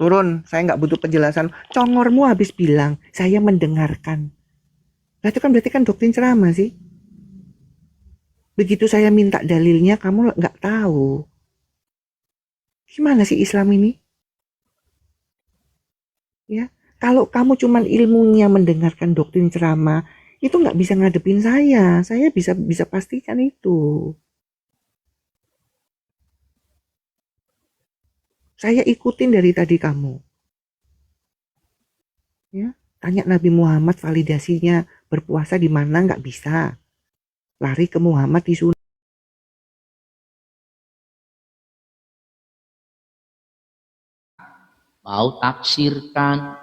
turun, saya nggak butuh penjelasan. Congormu habis bilang, saya mendengarkan. Nah, itu kan berarti kan doktrin ceramah sih. Begitu saya minta dalilnya, kamu nggak tahu. Gimana sih Islam ini? Ya, kalau kamu cuman ilmunya mendengarkan doktrin ceramah, itu nggak bisa ngadepin saya. Saya bisa bisa pastikan itu. Saya ikutin dari tadi kamu. Ya, tanya Nabi Muhammad validasinya berpuasa di mana nggak bisa. Lari ke Muhammad di sunnah. Mau tafsirkan,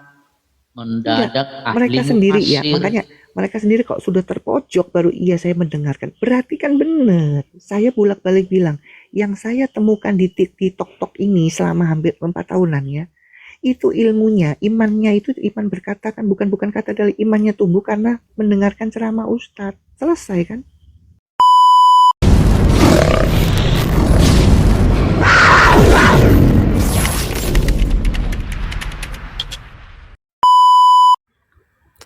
Enggak, mendadak ahli mereka sendiri ya. mufasir. Makanya mereka sendiri kok sudah terpojok baru iya saya mendengarkan. Berarti kan benar. Saya bolak-balik bilang, yang saya temukan di TikTok ini selama hampir 4 tahunan ya, itu ilmunya, imannya itu iman berkata kan bukan kata dari imannya tumbuh karena mendengarkan ceramah ustadz. Selesai kan?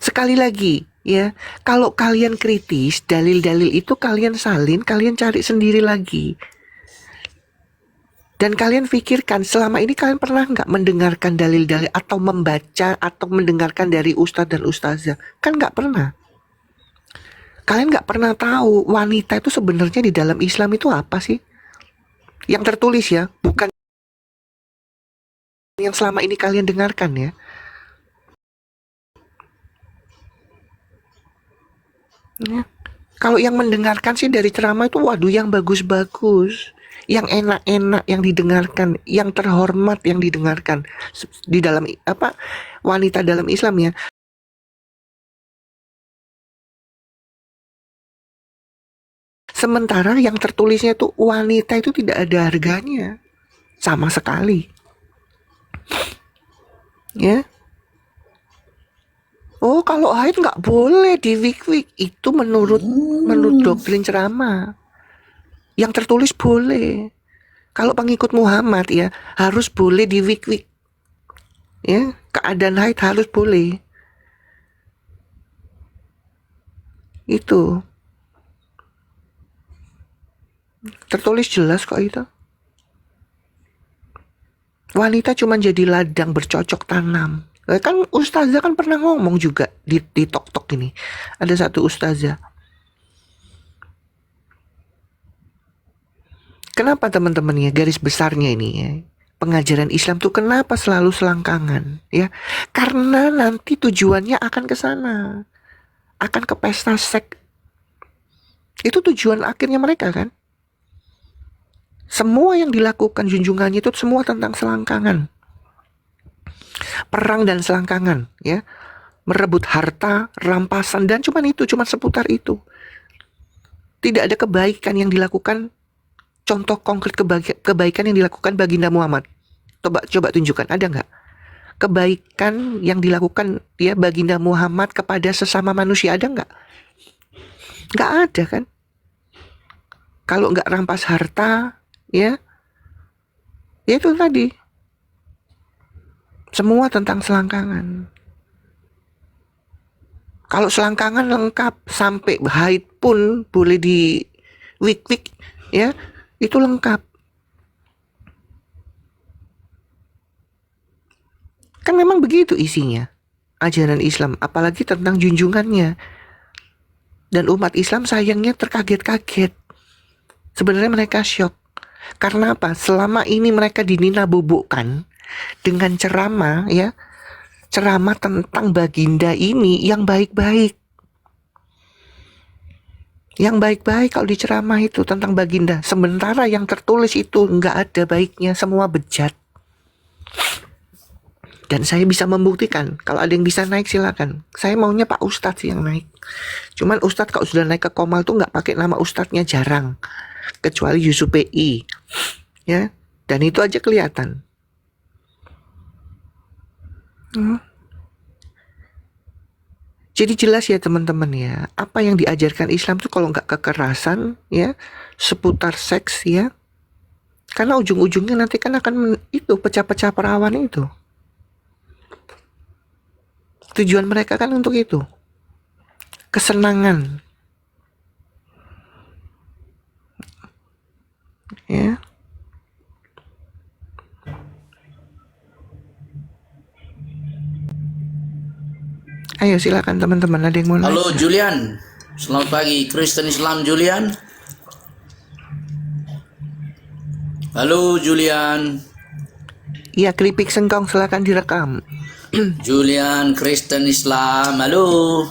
Sekali lagi, ya, kalau kalian kritis, dalil-dalil itu kalian salin, kalian cari sendiri lagi. Dan kalian pikirkan, selama ini kalian pernah nggak mendengarkan dalil-dalil atau membaca atau mendengarkan dari ustadz dan ustazah? Kan nggak pernah. Kalian nggak pernah tahu wanita itu sebenarnya di dalam Islam itu apa sih? Yang tertulis ya, bukan yang selama ini kalian dengarkan ya. Ya. Kalau yang mendengarkan sih dari ceramah itu waduh yang bagus-bagus, yang enak-enak yang didengarkan, yang terhormat yang didengarkan di dalam apa wanita dalam Islam ya. Sementara yang tertulisnya itu wanita itu tidak ada harganya sama sekali. Ya. Oh, kalau haid nggak boleh di wik-wik. Itu menurut doktrin ceramah. Yang tertulis boleh. Kalau pengikut Muhammad ya harus boleh di wik-wik. Ya, keadaan haid harus boleh. Itu. Tertulis jelas kok itu. Wanita cuma jadi ladang bercocok tanam. Kan ustazah kan pernah ngomong juga di tok-tok ini. Ada satu ustazah. Kenapa teman-teman ya garis besarnya ini ya? Pengajaran Islam tuh kenapa selalu selangkangan ya? Karena nanti tujuannya akan ke sana. Akan ke pesta seks. Itu tujuan akhirnya mereka kan? Semua yang dilakukan junjungannya itu semua tentang selangkangan. Perang dan selangkangan ya. Merebut harta, rampasan dan cuman seputar itu. Tidak ada kebaikan yang dilakukan, contoh konkret kebaikan yang dilakukan baginda Muhammad. Coba tunjukkan, ada nggak? Kebaikan yang dilakukan ya baginda Muhammad kepada sesama manusia ada nggak? Nggak ada kan? Kalau nggak rampas harta, ya itu tadi. Semua tentang selangkangan. Kalau selangkangan lengkap sampai haid pun boleh di wik-wik ya, itu lengkap. Kan memang begitu isinya ajaran Islam, apalagi tentang junjungannya. Dan umat Islam sayangnya terkaget-kaget. Sebenarnya mereka syok. Karena apa? Selama ini mereka dinina-bobokkan dengan ceramah ya, ceramah tentang baginda ini yang baik-baik. Yang baik-baik kalau diceramah itu tentang baginda. Sementara yang tertulis itu nggak ada baiknya, semua bejat. Dan saya bisa membuktikan, kalau ada yang bisa naik silakan. Saya maunya Pak Ustadz yang naik. Cuman Ustadz kalau sudah naik ke Komal tuh nggak pakai nama Ustadznya, jarang. Kecuali Yusuf PI. Ya, dan itu aja kelihatan. Jadi jelas ya teman-teman ya, apa yang diajarkan Islam tuh kalau nggak kekerasan ya, seputar seks ya, karena ujung-ujungnya nanti kan akan itu pecah-pecah perawan itu. Tujuan mereka kan untuk itu. Kesenangan. Ya. Ayo silakan teman-teman, ada yang mau naik? Halo Julian, selamat pagi. Kristen Islam Julian. Halo Julian. Iya, keripik sengkong silakan direkam. Julian Kristen Islam. Halo.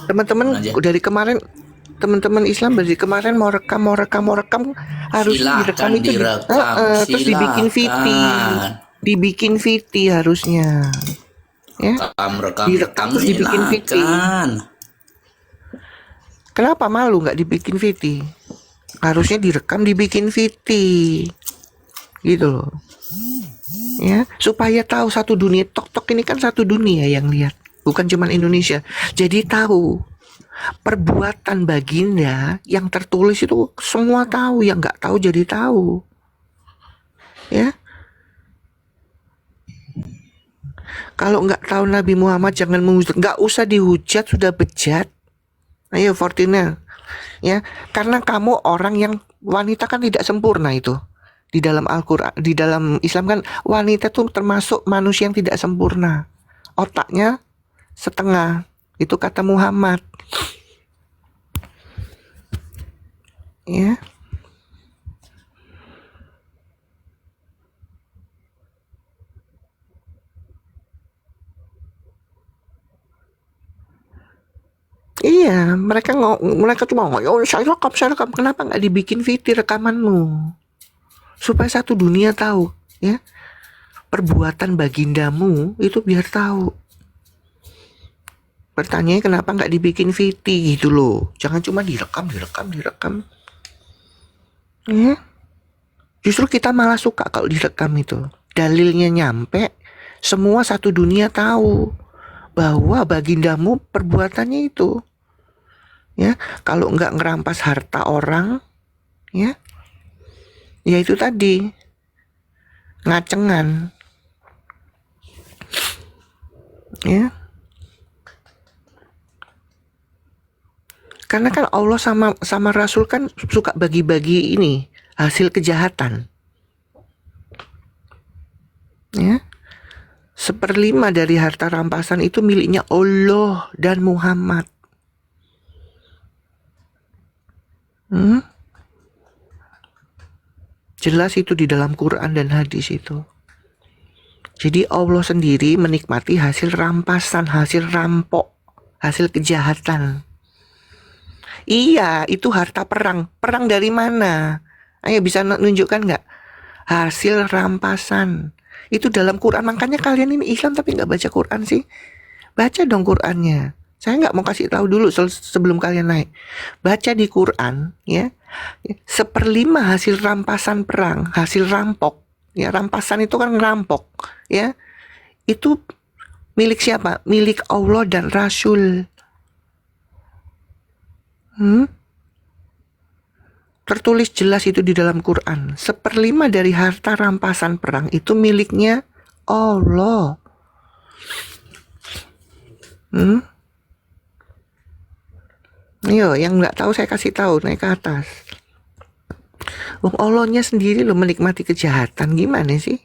Teman-teman Aja. dari kemarin, teman-teman Islam dari kemarin mau rekam harus direkam Silakan itu direkam. terus dibikin VT harusnya. Ya. Rekam Direkam terus dibikin VT. silakan. Kenapa malu nggak dibikin VT? Harusnya direkam dibikin VT. Gitu loh. Ya, supaya tahu satu dunia. Tok ini kan satu dunia yang lihat, bukan cuma Indonesia. Jadi tahu perbuatan baginda yang tertulis itu semua tahu, yang nggak tahu jadi tahu. Ya. Kalau nggak tahu Nabi Muhammad jangan menghujat, nggak usah dihujat, sudah bejat. Ayo Fortina, ya, karena kamu orang yang wanita kan tidak sempurna itu. Di dalam Al-Quran, di dalam Islam kan wanita tuh termasuk manusia yang tidak sempurna. Otaknya setengah, itu kata Muhammad. Ya. Iya, mereka cuma ngomong, oh saya rekam, kenapa nggak dibikin VT rekamanmu? Supaya satu dunia tahu, ya, perbuatan bagindamu itu biar tahu. Pertanyaannya kenapa nggak dibikin VT gitu loh? Jangan cuma direkam. Ya. Justru kita malah suka kalau direkam itu. Dalilnya nyampe, semua satu dunia tahu bahwa bagindamu perbuatannya itu. Ya, kalau nggak ngerampas harta orang, ya itu tadi ngacengan, ya. Karena kan Allah sama Rasul kan suka bagi-bagi ini hasil kejahatan, ya. 1/5 dari harta rampasan itu miliknya Allah dan Muhammad. Jelas itu di dalam Quran dan hadis itu. Jadi Allah sendiri menikmati hasil rampasan, hasil rampok, hasil kejahatan. Iya, itu harta perang. Perang dari mana? Ayo bisa nunjukkan nggak? Hasil rampasan. Itu dalam Quran. Makanya kalian ini Islam tapi nggak baca Quran sih. Baca dong Qurannya. Saya nggak mau kasih tahu dulu sebelum kalian naik. Baca di Quran, ya. 1/5 hasil rampasan perang, hasil rampok. Ya, rampasan itu kan ngerampok, ya. Itu milik siapa? Milik Allah dan Rasul. Tertulis jelas itu di dalam Quran. 1/5 dari harta rampasan perang itu miliknya Allah. Yo, yang nggak tahu saya kasih tahu, naik ke atas. Allahnya sendiri loh menikmati kejahatan, gimana sih?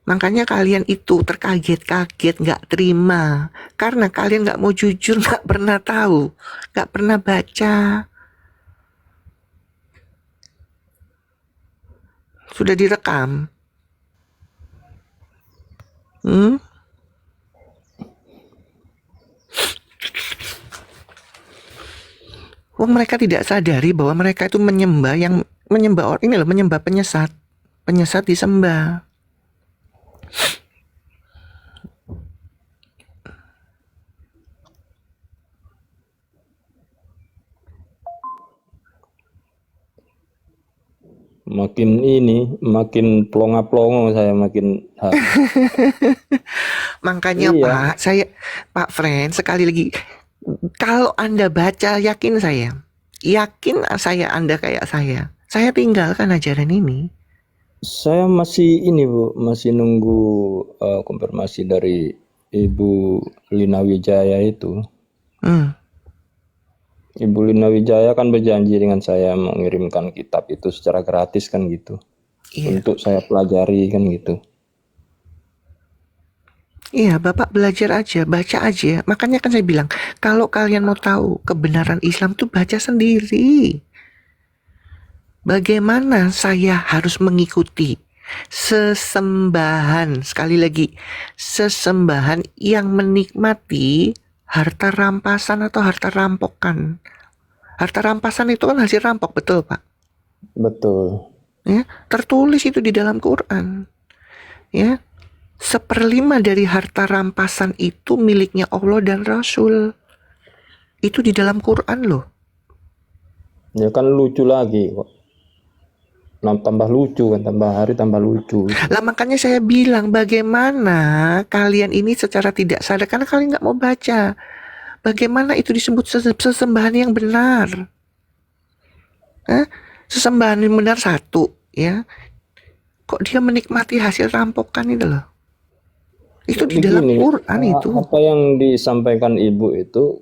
Makanya kalian itu terkaget-kaget, nggak terima. Karena kalian nggak mau jujur, nggak pernah tahu, nggak pernah baca. Sudah direkam. Mereka tidak sadari bahwa mereka itu menyembah orang ini loh, menyembah penyesat disembah. makin plonga-plongo saya makin. Makanya Iya. Pak Friend, sekali lagi, kalau Anda baca, yakin saya Anda kayak saya tinggalkan ajaran ini. Saya masih ini Bu, masih nunggu konfirmasi dari Ibu Lina Wijaya itu. Hmm. Ibu Lina Wijaya kan berjanji dengan saya mengirimkan kitab itu secara gratis kan gitu. Iya. Untuk saya pelajari kan gitu. Iya, Bapak belajar aja, baca aja. Makanya kan saya bilang, kalau kalian mau tahu kebenaran Islam tuh baca sendiri. Bagaimana saya harus mengikuti sesembahan, sekali lagi, sesembahan yang menikmati harta rampasan atau harta rampokan. Harta rampasan itu kan hasil rampok, betul Pak? Betul. Ya, tertulis itu di dalam Quran. Ya, 1/5 dari harta rampasan itu miliknya Allah dan Rasul. Itu di dalam Quran loh. Ya kan lucu lagi kok. Tambah lucu kan, tambah hari tambah lucu. Lah makanya saya bilang bagaimana kalian ini secara tidak sadar, karena kalian nggak mau baca. Bagaimana itu disebut sesembahan yang benar? Sesembahan yang benar satu, ya. Kok dia menikmati hasil rampokan itu loh? Itu di dalam Begini, Quran itu. apa yang disampaikan Ibu itu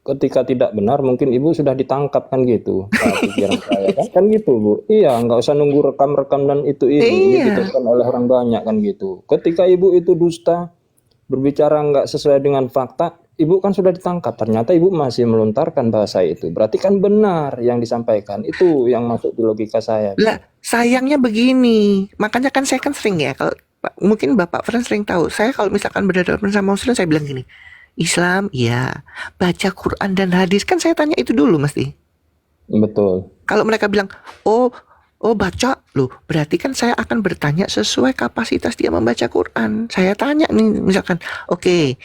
ketika tidak benar mungkin Ibu sudah ditangkap kan gitu. Pikiran saya kan gitu Bu. Iya, nggak usah nunggu rekam-rekam dan itu ini Iya. ditonton oleh orang banyak kan gitu. Ketika Ibu itu dusta, berbicara nggak sesuai dengan fakta, Ibu kan sudah ditangkap. Ternyata Ibu masih melontarkan bahasa itu. Berarti kan benar yang disampaikan. Itu yang masuk di logika saya. Lah, sayangnya begini. Makanya kan saya kan sering ya, kalau mungkin Bapak Fran sering tahu. Saya kalau misalkan berhadapan sama Muslim, saya bilang gini, Islam, ya, baca Quran dan hadis. Kan saya tanya itu dulu mesti. Betul. Kalau mereka bilang, oh baca, loh, berarti kan saya akan bertanya sesuai kapasitas dia membaca Quran. Saya tanya nih, misalkan, oke,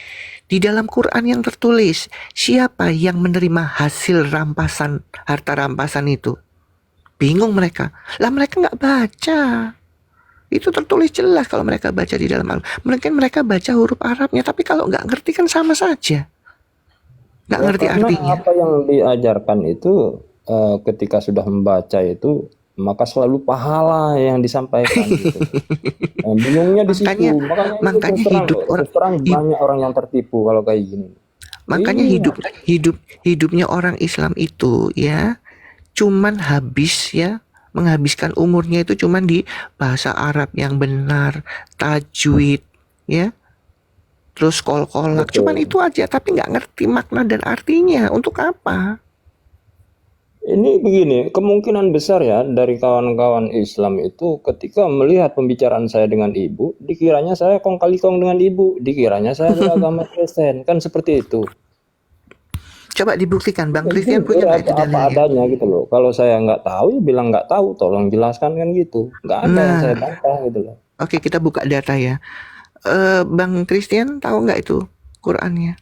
di dalam Quran yang tertulis, siapa yang menerima hasil rampasan, harta rampasan itu? Bingung mereka. Lah mereka nggak baca. Itu tertulis jelas kalau mereka baca di dalam Al. Mungkin mereka baca huruf Arabnya, tapi kalau nggak ngerti kan sama saja. Nggak ngerti Karena artinya. apa yang diajarkan itu ketika sudah membaca itu maka selalu pahala yang disampaikan gitu. Nah, bingungnya di situ. Makanya itu hidup terang banyak orang yang tertipu kalau kayak gini. Makanya Iya. hidupnya orang Islam itu ya cuman habis ya, menghabiskan umurnya itu cuman di bahasa Arab yang benar, tajwid ya, terus kol-kolak, Betul. cuman itu aja, tapi nggak ngerti makna dan artinya untuk apa. Ini begini, kemungkinan besar ya dari kawan-kawan Islam itu ketika melihat pembicaraan saya dengan Ibu, dikiranya saya kong kali kong dengan Ibu, dikiranya saya beragama Kristen, kan seperti itu. Coba dibuktikan, Bang Christian punya nggak itu apa dalilnya? adanya gitu loh. Kalau saya nggak tahu, ya bilang nggak tahu, tolong jelaskan kan gitu. Nggak ada yang saya bantah gitu loh. Oke, kita buka data ya. Bang Christian tahu nggak itu Qurannya?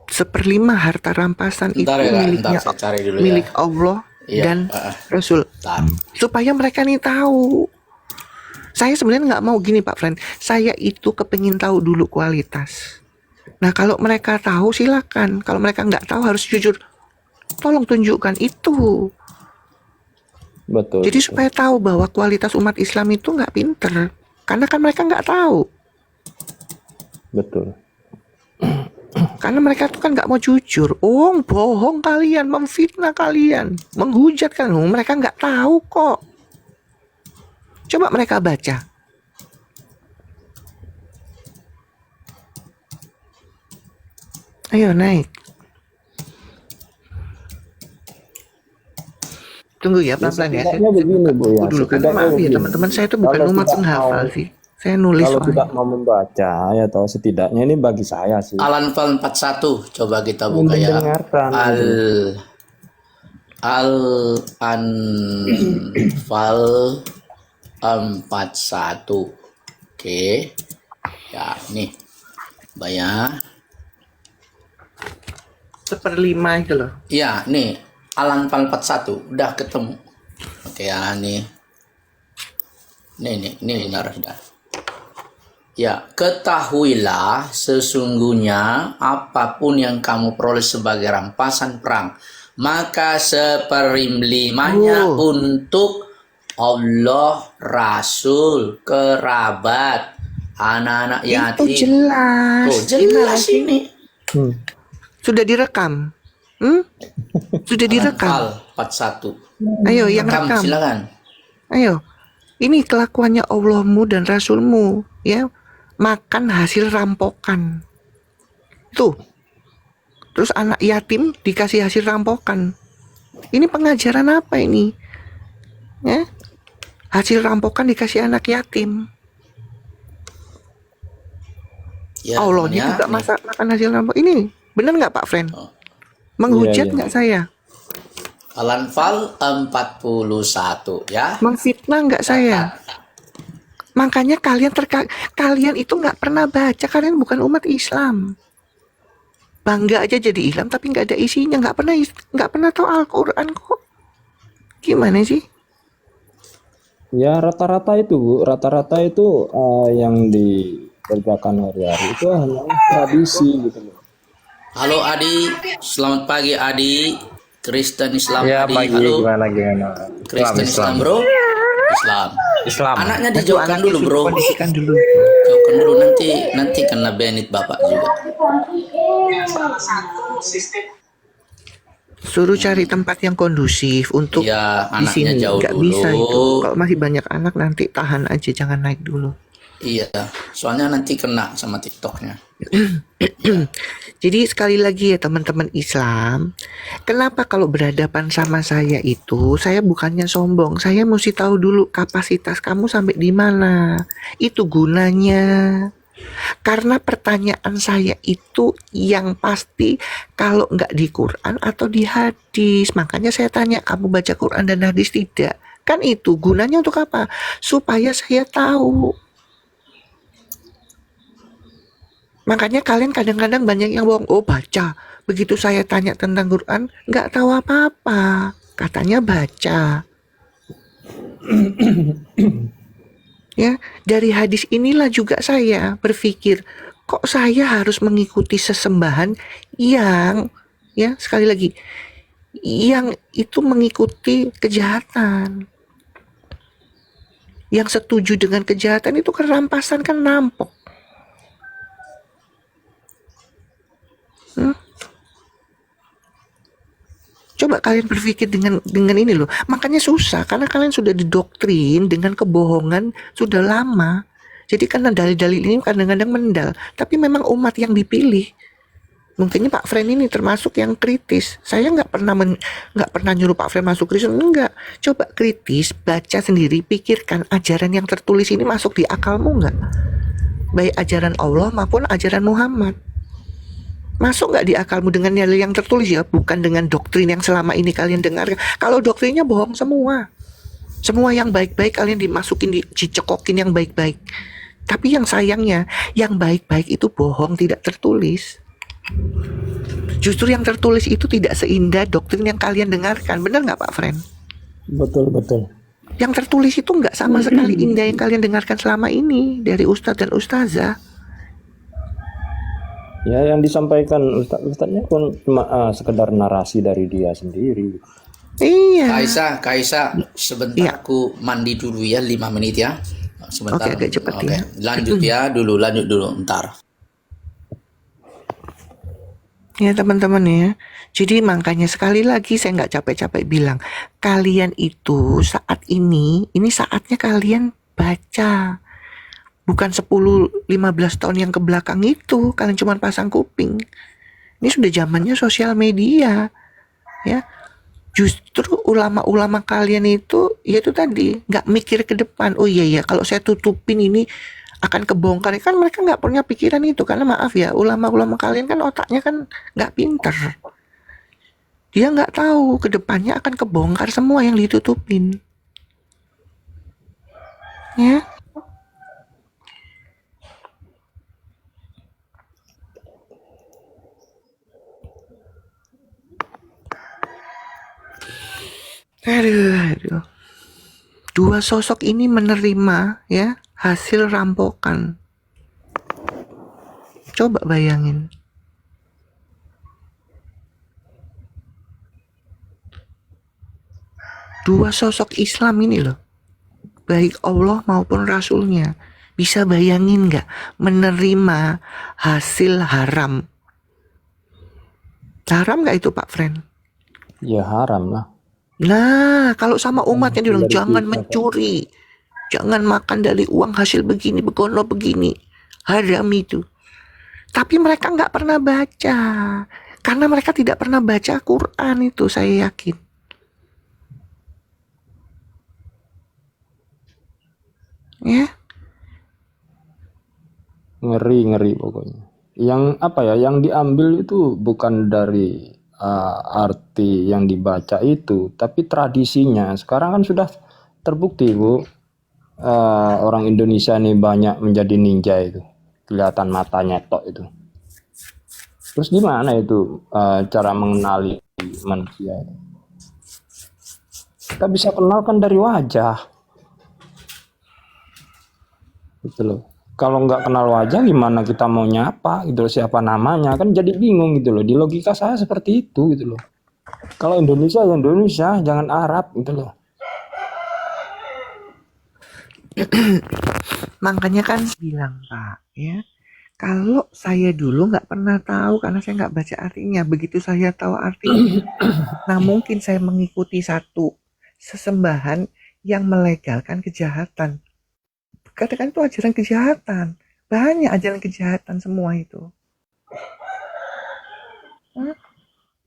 1/5 harta rampasan itu miliknya, saya cari dulu milik ya. Allah Iya, dan Rasul. Supaya mereka nih tahu. Saya sebenarnya nggak mau gini Pak Friend. Saya itu kepengin tahu dulu kualitas. Nah kalau mereka tahu silakan. Kalau mereka nggak tahu harus jujur. Tolong tunjukkan itu. Betul. Jadi supaya tahu bahwa kualitas umat Islam itu nggak pinter. Karena kan mereka nggak tahu. Betul. Karena mereka tuh kan nggak mau jujur. Oh, bohong kalian, memfitnah kalian, menghujat kalian. Mereka nggak tahu kok. Coba mereka baca. Ayo naik. Tunggu ya pelan-pelan ya. Setidaknya begini Bu ya. Dulu kan maaf ya teman-teman, saya tuh bukan umat penghafal sih. Saya nulis Kalau tidak soalnya. mau membaca ya atau setidaknya ini bagi saya sih. Al-Anfal 41 coba kita buka ya. Mendengarkan. Al-Anfal 41. Oke. Ya, nih. Bayar. 1/5 itu loh. Ya, nih. Al-Anfal 41 udah ketemu. Oke ya, nih. Nih benar sudah. Ya, ketahuilah sesungguhnya apapun yang kamu peroleh sebagai rampasan perang, maka 1/5-nya untuk Allah, Rasul, kerabat, anak-anak Itu yatim. jelas. Oh, jelas ini. Sudah direkam. Sudah direkam. Anfal 41. Ayo yang Rekam, rekam. silakan. Ayo. Ini kelakuannya Allahmu dan Rasulmu, ya. Makan hasil rampokan. Tuh. Terus anak yatim dikasih hasil rampokan. Ini pengajaran apa ini? Ya? Hasil rampokan dikasih anak yatim. Ya, Allahnya namanya juga nih. makan hasil rampokan. Ini benar nggak Pak Friend? Oh. Menghujat Iya, iya. nggak saya? Al-Anfal 41 ya. Mengfitnah nggak saya? Makanya kalian itu nggak pernah baca. Kalian bukan umat Islam. Bangga aja jadi Islam tapi nggak ada isinya. Nggak pernah tahu Al-Quran kok. Gimana sih? Ya rata-rata itu Bu, rata-rata itu yang dikerjakan hari-hari itu hanya tradisi gitu loh. Halo Adi, selamat pagi Adi. Kristen Islam Ya, Adi, pagi halo. gimana? Kristen Islam bro. Islam. Islam. Anaknya Aduh, dijauhkan anaknya dulu suruh bro. kondisikan dulu. Jauhkan dulu nanti kena banned bapak juga. Suruh cari tempat yang kondusif untuk Iya, di anaknya sini. jauh Nggak dulu. bisa itu. Kalau masih banyak anak nanti tahan aja, jangan naik dulu. Iya, soalnya nanti kena sama TikToknya. Jadi sekali lagi ya teman-teman Islam, kenapa kalau berhadapan sama saya itu, saya bukannya sombong, saya mesti tahu dulu kapasitas kamu sampai di mana. Itu gunanya. Karena pertanyaan saya itu yang pasti kalau nggak di Quran atau di hadis. Makanya saya tanya, kamu baca Quran dan hadis tidak? Kan itu gunanya untuk apa? Supaya saya tahu. Makanya kalian kadang-kadang banyak yang bohong. Oh baca. Begitu saya tanya tentang Quran, nggak tahu apa-apa. Katanya baca. Ya, dari hadis inilah juga saya berpikir, kok saya harus mengikuti sesembahan yang, ya sekali lagi, yang itu mengikuti kejahatan. Yang setuju dengan kejahatan itu kan rampasan, kan rampok. Coba kalian berpikir dengan ini loh. Makanya susah karena kalian sudah didoktrin dengan kebohongan sudah lama. Jadi karena dalil-dalil ini kadang-kadang mendal. Tapi memang umat yang dipilih. Mungkinnya Pak Fren ini termasuk yang kritis. Saya nggak pernah nyuruh Pak Fren masuk Kristen, enggak. Coba kritis, baca sendiri, pikirkan ajaran yang tertulis ini masuk di akalmu nggak? Baik ajaran Allah maupun ajaran Muhammad. Masuk nggak di akalmu dengan dalil yang tertulis ya, bukan dengan doktrin yang selama ini kalian dengar. Kalau doktrinnya bohong semua. Semua yang baik-baik kalian dimasukin, dicekokin yang baik-baik. Tapi yang sayangnya, yang baik-baik itu bohong, tidak tertulis. Justru yang tertulis itu tidak seindah doktrin yang kalian dengarkan. Benar nggak Pak Fren? Betul, betul. Yang tertulis itu nggak sama sekali indah yang kalian dengarkan selama ini dari ustadz dan ustazah. Ya yang disampaikan ustadznya pun cuma sekedar narasi dari dia sendiri. Iya. Kaisa, sebentar Iya. aku mandi dulu ya, 5 menit ya. Sebentar. Oke, agak cepet Oke, ya. lanjut dulu, ntar. Ya teman-teman ya. Jadi makanya sekali lagi saya nggak capek-capek bilang, kalian itu saat ini saatnya kalian baca. Bukan 10-15 tahun yang kebelakang itu kalian cuma pasang kuping. Ini sudah zamannya sosial media. Ya. Justru ulama-ulama kalian itu ya itu tadi nggak mikir ke depan. Oh iya kalau saya tutupin ini akan kebongkar. Kan mereka nggak punya pikiran itu karena maaf ya, ulama-ulama kalian kan otaknya kan nggak pinter. Dia nggak tahu ke depannya akan kebongkar semua yang ditutupin. Ya. Aduh. Dua sosok ini menerima ya hasil rampokan. Coba bayangin. Dua sosok Islam ini loh. baik Allah maupun Rasulnya. Bisa bayangin nggak menerima hasil haram? Haram nggak itu Pak Friend? Ya haram lah. Nah, kalau sama umat yang bilang Dari jangan kita, Pak. mencuri, jangan makan dari uang hasil begini, begono begini, haram itu. Tapi mereka nggak pernah baca, karena mereka tidak pernah baca Quran itu, saya yakin. Ya, Ngeri pokoknya. Yang apa ya, yang diambil itu bukan dari arti yang dibaca itu, tapi tradisinya. Sekarang kan sudah terbukti, Bu. Orang Indonesia nih banyak menjadi ninja itu. Kelihatan matanya tok itu. Terus gimana itu cara mengenali manusia itu? Kita bisa kenal kan dari wajah. Gitu loh. Kalau nggak kenal wajah gimana kita mau nyapa gitu loh, siapa namanya, kan jadi bingung gitu loh. Di logika saya seperti itu gitu loh. Kalau Indonesia ya Indonesia, jangan Arab gitu loh. makanya kan bilang Pak, ya. Kalau saya dulu nggak pernah tahu karena saya nggak baca artinya. Begitu saya tahu artinya, nah mungkin saya mengikuti satu sesembahan yang melegalkan kejahatan. Katakan itu ajaran kejahatan. Banyak ajaran kejahatan semua itu.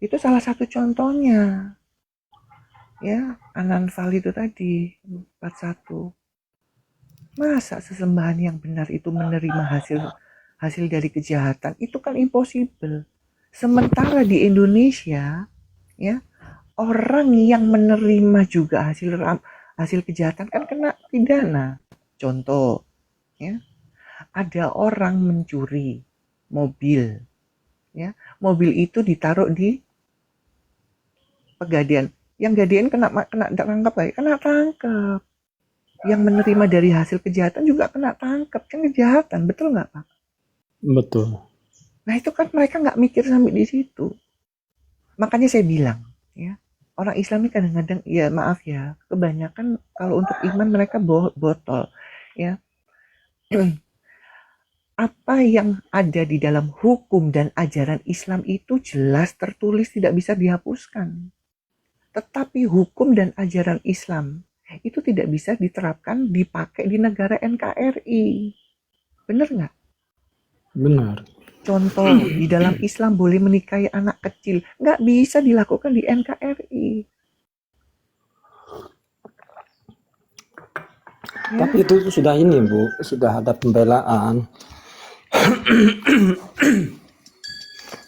Itu salah satu contohnya. Ya, Ananfal itu tadi 41. Masa sesembahan yang benar itu menerima hasil dari kejahatan? Itu kan impossible. Sementara di Indonesia, ya, orang yang menerima juga hasil kejahatan kan kena pidana. Contoh, ya, ada orang mencuri mobil, ya, mobil itu ditaruh di Pegadaian. Yang gadean kena tangkap, kena tangkap. Yang menerima dari hasil kejahatan juga kena tangkap, kan kejahatan, betul nggak Pak? Betul. Nah itu kan mereka nggak mikir sampai di situ. Makanya saya bilang, ya, orang Islam ini kadang-kadang, ya maaf ya, kebanyakan kalau untuk iman mereka botol, ya. Apa yang ada di dalam hukum dan ajaran Islam itu jelas tertulis, tidak bisa dihapuskan. Tetapi hukum dan ajaran Islam itu tidak bisa diterapkan, dipakai di negara NKRI. Benar nggak? Benar. Contoh, di dalam Islam boleh menikahi anak kecil. Nggak bisa dilakukan di NKRI. Ya. Tapi itu sudah ini Bu, sudah ada pembelaan.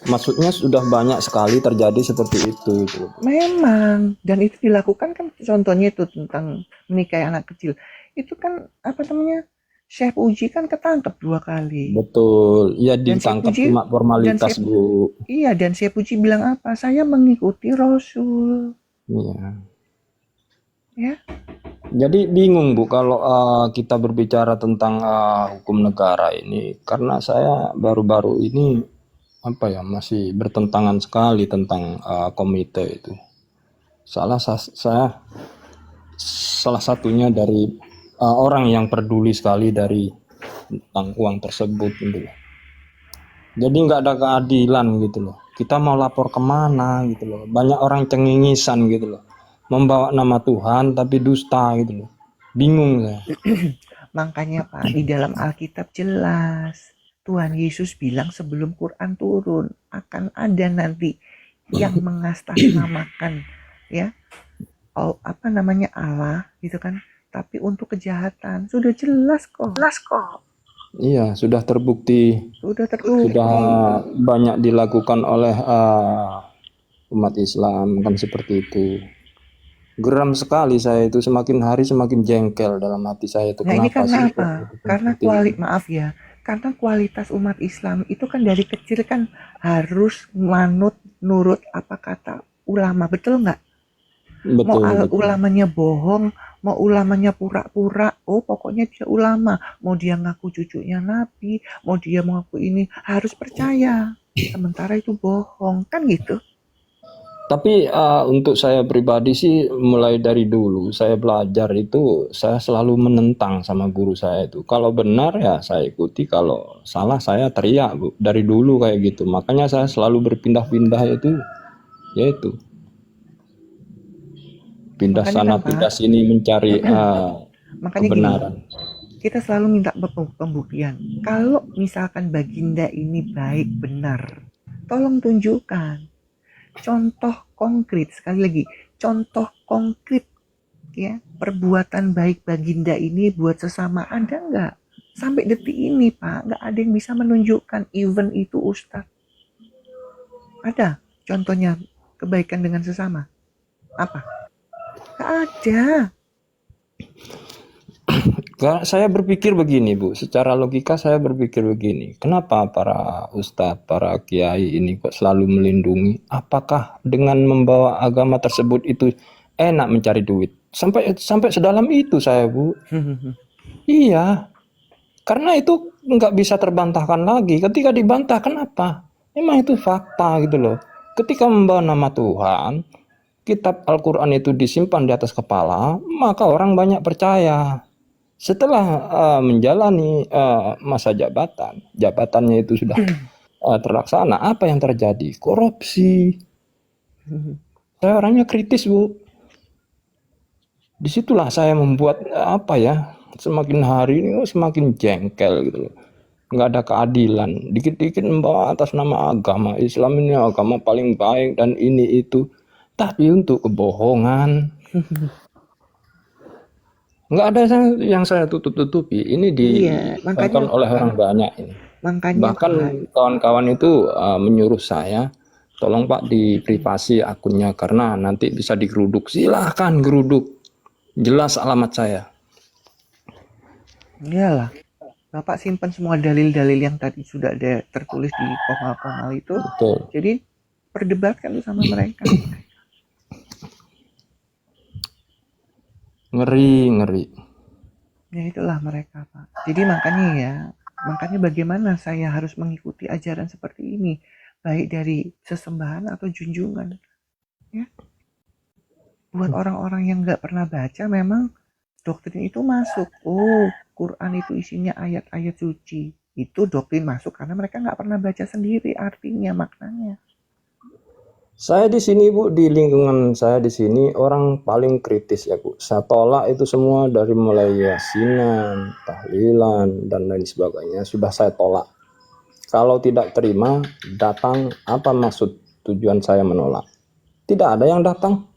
Maksudnya sudah banyak sekali terjadi seperti itu. Memang, dan itu dilakukan kan, contohnya itu tentang menikahi anak kecil. Itu kan apa namanya? Chef Uji kan ketangkep 2 kali. Betul, ya ditangkap cuma formalitas Bu. Iya, dan Chef Uji bilang apa? Saya mengikuti Rasul. Iya. Ya. Jadi bingung Bu kalau kita berbicara tentang hukum negara ini, karena saya baru-baru ini masih bertentangan sekali tentang komite itu. Salah satunya dari orang yang peduli sekali dari tentang uang tersebut gitu loh. Jadi nggak ada keadilan gitu loh. Kita mau lapor kemana gitu loh. Banyak orang cengengisan gitu loh. Membawa nama Tuhan tapi dusta gitu loh. Bingung saya. Makanya Pak, di dalam Alkitab jelas Tuhan Yesus bilang sebelum Quran turun akan ada nanti yang mengatasnamakan, ya, Allah gitu kan, tapi untuk kejahatan. Sudah jelas kok. Iya, sudah terbukti. Sudah Banyak dilakukan oleh umat Islam kan seperti itu. Geram sekali saya itu, semakin hari semakin jengkel dalam hati saya itu. Nah ini karena sih? apa? Karena karena kualitas umat Islam itu kan dari kecil kan harus nurut apa kata ulama, betul nggak? Betul. Ulamanya bohong, mau ulamanya pura-pura, pokoknya dia ulama. Mau dia ngaku cucunya Nabi, mau dia mengaku ini, harus percaya. Sementara itu bohong, kan gitu. Tapi untuk saya pribadi sih mulai dari dulu saya belajar itu saya selalu menentang sama guru saya itu. Kalau benar ya saya ikuti, kalau salah saya teriak Bu. Dari dulu kayak gitu. Makanya saya selalu berpindah-pindah yaitu pindah Makanya sana kan Pak, pindah sini mencari makanya gini, kebenaran. kita selalu minta pembuktian. Kalau misalkan Baginda ini baik benar, tolong tunjukkan contoh konkret. Sekali lagi, contoh konkret ya, perbuatan baik Baginda ini buat sesama ada nggak? Sampai detik ini Pak, nggak ada yang bisa menunjukkan. Even itu Ustadz, ada contohnya kebaikan dengan sesama? Apa? Nggak ada. Saya berpikir begini Bu, secara logika saya berpikir begini, kenapa para ustadz, para kiai ini kok selalu melindungi? Apakah dengan membawa agama tersebut itu enak mencari duit? Sampai sedalam itu saya Bu. Iya, karena itu nggak bisa terbantahkan lagi. Ketika dibantah, kenapa? Memang itu fakta gitu loh. Ketika membawa nama Tuhan, kitab Al-Quran itu disimpan di atas kepala, maka orang banyak percaya. Setelah menjalani masa jabatannya itu sudah terlaksana, apa yang terjadi? Korupsi. Saya orangnya kritis Bu. Disitulah saya membuat semakin hari ini semakin jengkel gitu loh. Nggak ada keadilan. Dikit-dikit membawa atas nama agama. Islam ini agama paling baik dan ini itu. Tapi untuk kebohongan. Nggak ada yang saya tutup-tutupi. Ini ditonton oleh orang banyak ini. Makanya Bahkan kawan-kawan itu menyuruh saya, tolong Pak diprivasi akunnya karena nanti bisa digeruduk. Silahkan geruduk. Jelas alamat saya. iyalah, Bapak simpan semua dalil-dalil yang tadi sudah ada tertulis di komal-komal itu. Betul. Jadi perdebatkan tuh sama mereka. Ngeri. Ya itulah mereka Pak. Jadi makanya bagaimana saya harus mengikuti ajaran seperti ini, baik dari sesembahan atau junjungan. Ya. Buat orang-orang yang nggak pernah baca, memang doktrin itu masuk. Oh, Quran itu isinya ayat-ayat suci. Itu doktrin masuk karena mereka nggak pernah baca sendiri artinya, maknanya. Saya di sini Bu, di lingkungan saya di sini orang paling kritis ya Bu. Saya tolak itu semua dari mulai yasinan, tahlilan dan lain sebagainya sudah saya tolak. Kalau tidak terima, datang, apa maksud tujuan saya menolak? Tidak ada yang datang.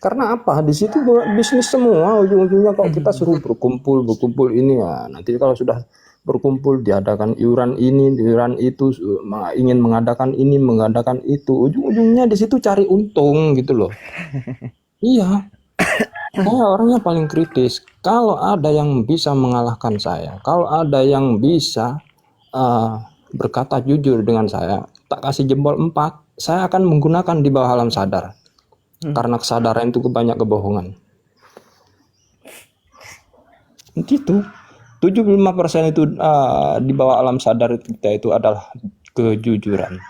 Karena apa? Di situ bisnis semua, ujung-ujungnya kalau kita suruh berkumpul ini ya. Nanti kalau sudah berkumpul diadakan iuran ini, iuran itu, ingin mengadakan ini, mengadakan itu. Ujung-ujungnya di situ cari untung gitu loh. Iya. Saya orangnya paling kritis. Kalau ada yang bisa mengalahkan saya, kalau ada yang bisa berkata jujur dengan saya, tak kasih jempol 4, saya akan menggunakan di bawah alam sadar. Karena kesadaran itu banyak kebohongan. Gitu. 75% itu di bawah alam sadar kita itu adalah kejujuran.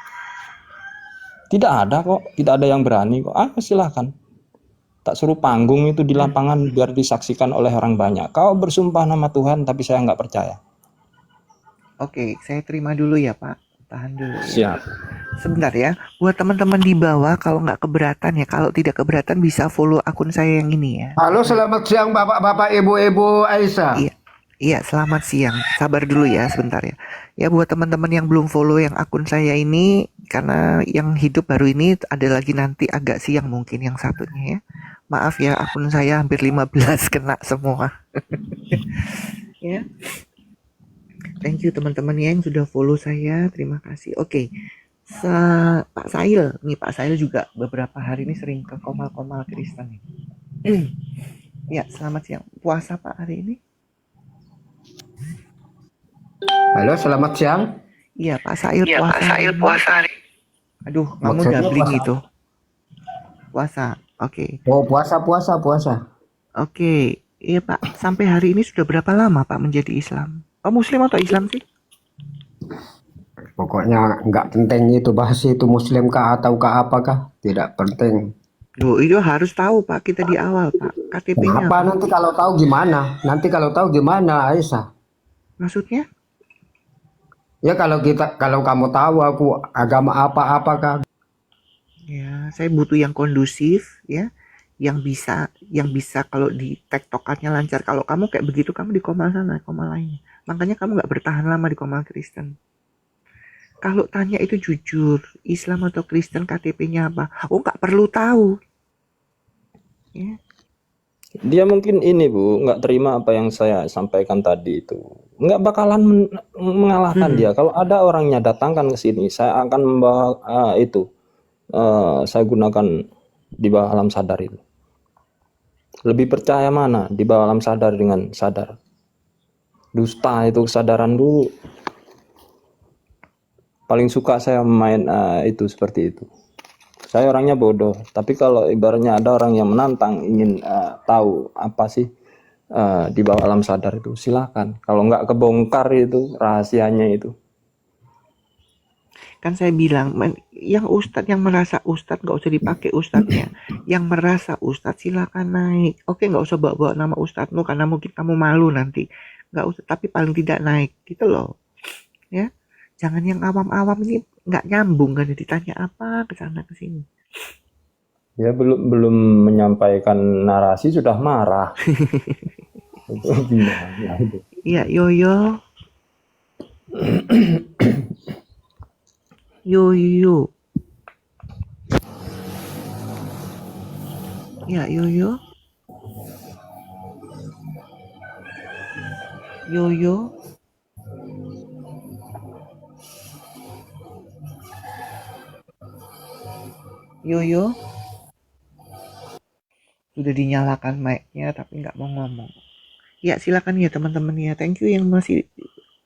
Tidak ada kok, tidak ada yang berani kok. Silahkan. Tak suruh panggung itu di lapangan biar disaksikan oleh orang banyak. Kau bersumpah nama Tuhan tapi saya nggak percaya. Oke, saya terima dulu ya Pak. Tahan dulu ya. Siap. Sebentar ya. Buat teman-teman di bawah, kalau nggak keberatan ya, kalau tidak keberatan bisa follow akun saya yang ini ya. Halo, selamat siang Bapak-bapak, Ibu-ibu Aisyah. Iya, selamat siang. Sabar dulu ya, sebentar ya. Ya, buat teman-teman yang belum follow yang akun saya ini, karena yang hidup baru ini ada lagi nanti agak siang mungkin yang satunya ya. Maaf ya, akun saya hampir 15 kena semua. Ya. Thank you teman-teman yang sudah follow saya, terima kasih. Oke. Pak Sail, nih Pak Sail juga beberapa hari ini sering ke komal-komal Kristen nih. Ya, selamat siang. Puasa Pak hari ini? Halo, selamat siang. Iya, Pak Sail puasa hari. Aduh, kamu Maksudnya doubling puasa. itu. Puasa. Oke. Oh, puasa. Oke. Iya, Pak. Sampai hari ini sudah berapa lama Pak menjadi Islam? Oh, Muslim atau Islam sih? Pokoknya nggak penting itu bahas itu Muslim kah atau kah apakah, tidak penting. Loh, itu harus tahu Pak kita di awal Pak. KTP-nya Kenapa apa? nanti kalau tahu gimana? Nanti kalau tahu gimana, Aisyah? Maksudnya? Ya kalau kamu tahu aku agama apakah? Ya, saya butuh yang kondusif ya, yang bisa kalau di tektokannya lancar. Kalau kamu kayak begitu, kamu di Komal sana, Komal lainnya. Makanya kamu nggak bertahan lama di Komal Kristen. Kalau tanya itu jujur, Islam atau Kristen KTP-nya apa? Oh, nggak perlu tahu. Ya. Dia mungkin ini Bu, nggak terima apa yang saya sampaikan tadi itu. Nggak bakalan mengalahkan dia. Kalau ada orangnya datangkan ke sini, saya akan membawa itu. Saya gunakan di bawah alam sadar itu. Lebih percaya mana di bawah alam sadar dengan sadar? Dusta itu kesadaran dulu. Paling suka saya main itu seperti itu. Saya orangnya bodoh, tapi kalau ibaratnya ada orang yang menantang ingin tahu apa sih di bawah alam sadar itu, silakan. Kalau nggak kebongkar itu rahasianya itu. Kan saya bilang, yang ustadz yang merasa ustadz nggak usah dipakai ustadznya. Yang merasa ustadz silakan naik. Oke, nggak usah bawa-bawa nama ustadzmu karena mungkin kamu malu nanti. Nggak usah, tapi paling tidak naik gitu loh. Ya, jangan yang awam-awam ini nggak nyambung kan, ditanya apa ke sana ke sini. Ya belum menyampaikan narasi sudah marah. Itu gimana itu? Iya, yoyo. Yoyo. Ya, yoyo. Yoyo. Yoyo. Sudah dinyalakan mic-nya tapi nggak mau ngomong. Ya, silakan ya teman-teman ya. Thank you yang masih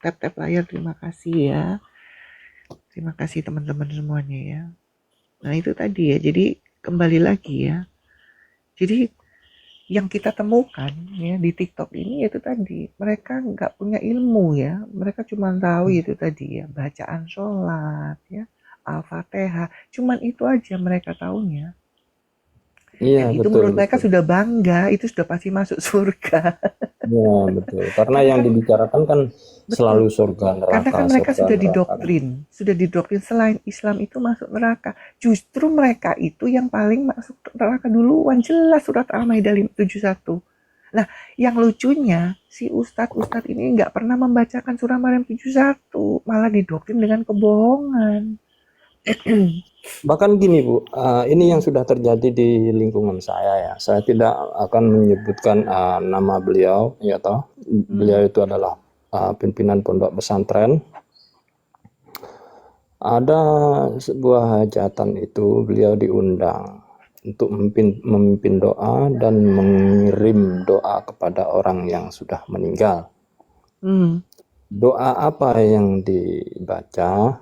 tap-tap layar. Terima kasih ya. Terima kasih teman-teman semuanya ya. Nah itu tadi ya. Jadi kembali lagi ya. Jadi yang kita temukan ya di TikTok ini itu tadi, mereka nggak punya ilmu ya. Mereka cuma tahu itu tadi ya, bacaan sholat ya, Al-Fatihah. Cuman itu aja mereka tahunya. Iya, Dan itu betul, menurut mereka betul. sudah bangga, itu sudah pasti masuk surga. Ya, betul. Karena Karena yang kan dibicarakan kan betul. selalu surga Karena neraka, kan mereka surga neraka. sudah didoktrin selain Islam itu masuk neraka. Justru mereka itu yang paling masuk neraka duluan, jelas surat Al-Maidah 71. Nah, yang lucunya si ustadz ini nggak pernah membacakan surah Maryam 71, malah didoktrin dengan kebohongan. Bahkan gini Bu, ini yang sudah terjadi di lingkungan saya ya. Saya tidak akan menyebutkan nama beliau, ya toh. Beliau itu adalah pimpinan pondok pesantren. Ada sebuah hajatan itu beliau diundang untuk memimpin doa dan mengirim doa kepada orang yang sudah meninggal. Doa apa yang dibaca?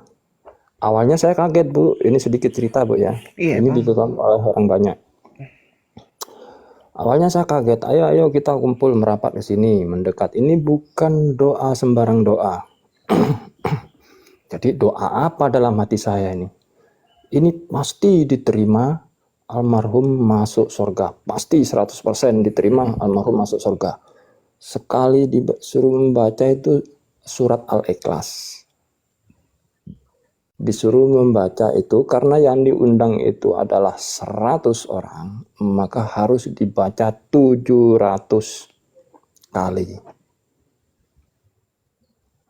Awalnya saya kaget Bu, ini sedikit cerita Bu ya. Iya, Ini Bang. ditonton oleh orang banyak. Awalnya saya kaget, ayo kita kumpul merapat ke sini, mendekat. Ini bukan doa sembarang doa. Jadi doa apa dalam hati saya ini? Ini pasti diterima, almarhum masuk surga. Pasti 100% diterima, almarhum masuk surga. Sekali disuruh membaca itu surat Al-Ikhlas. Disuruh membaca itu karena yang diundang itu adalah 100 orang, maka harus dibaca 700 kali.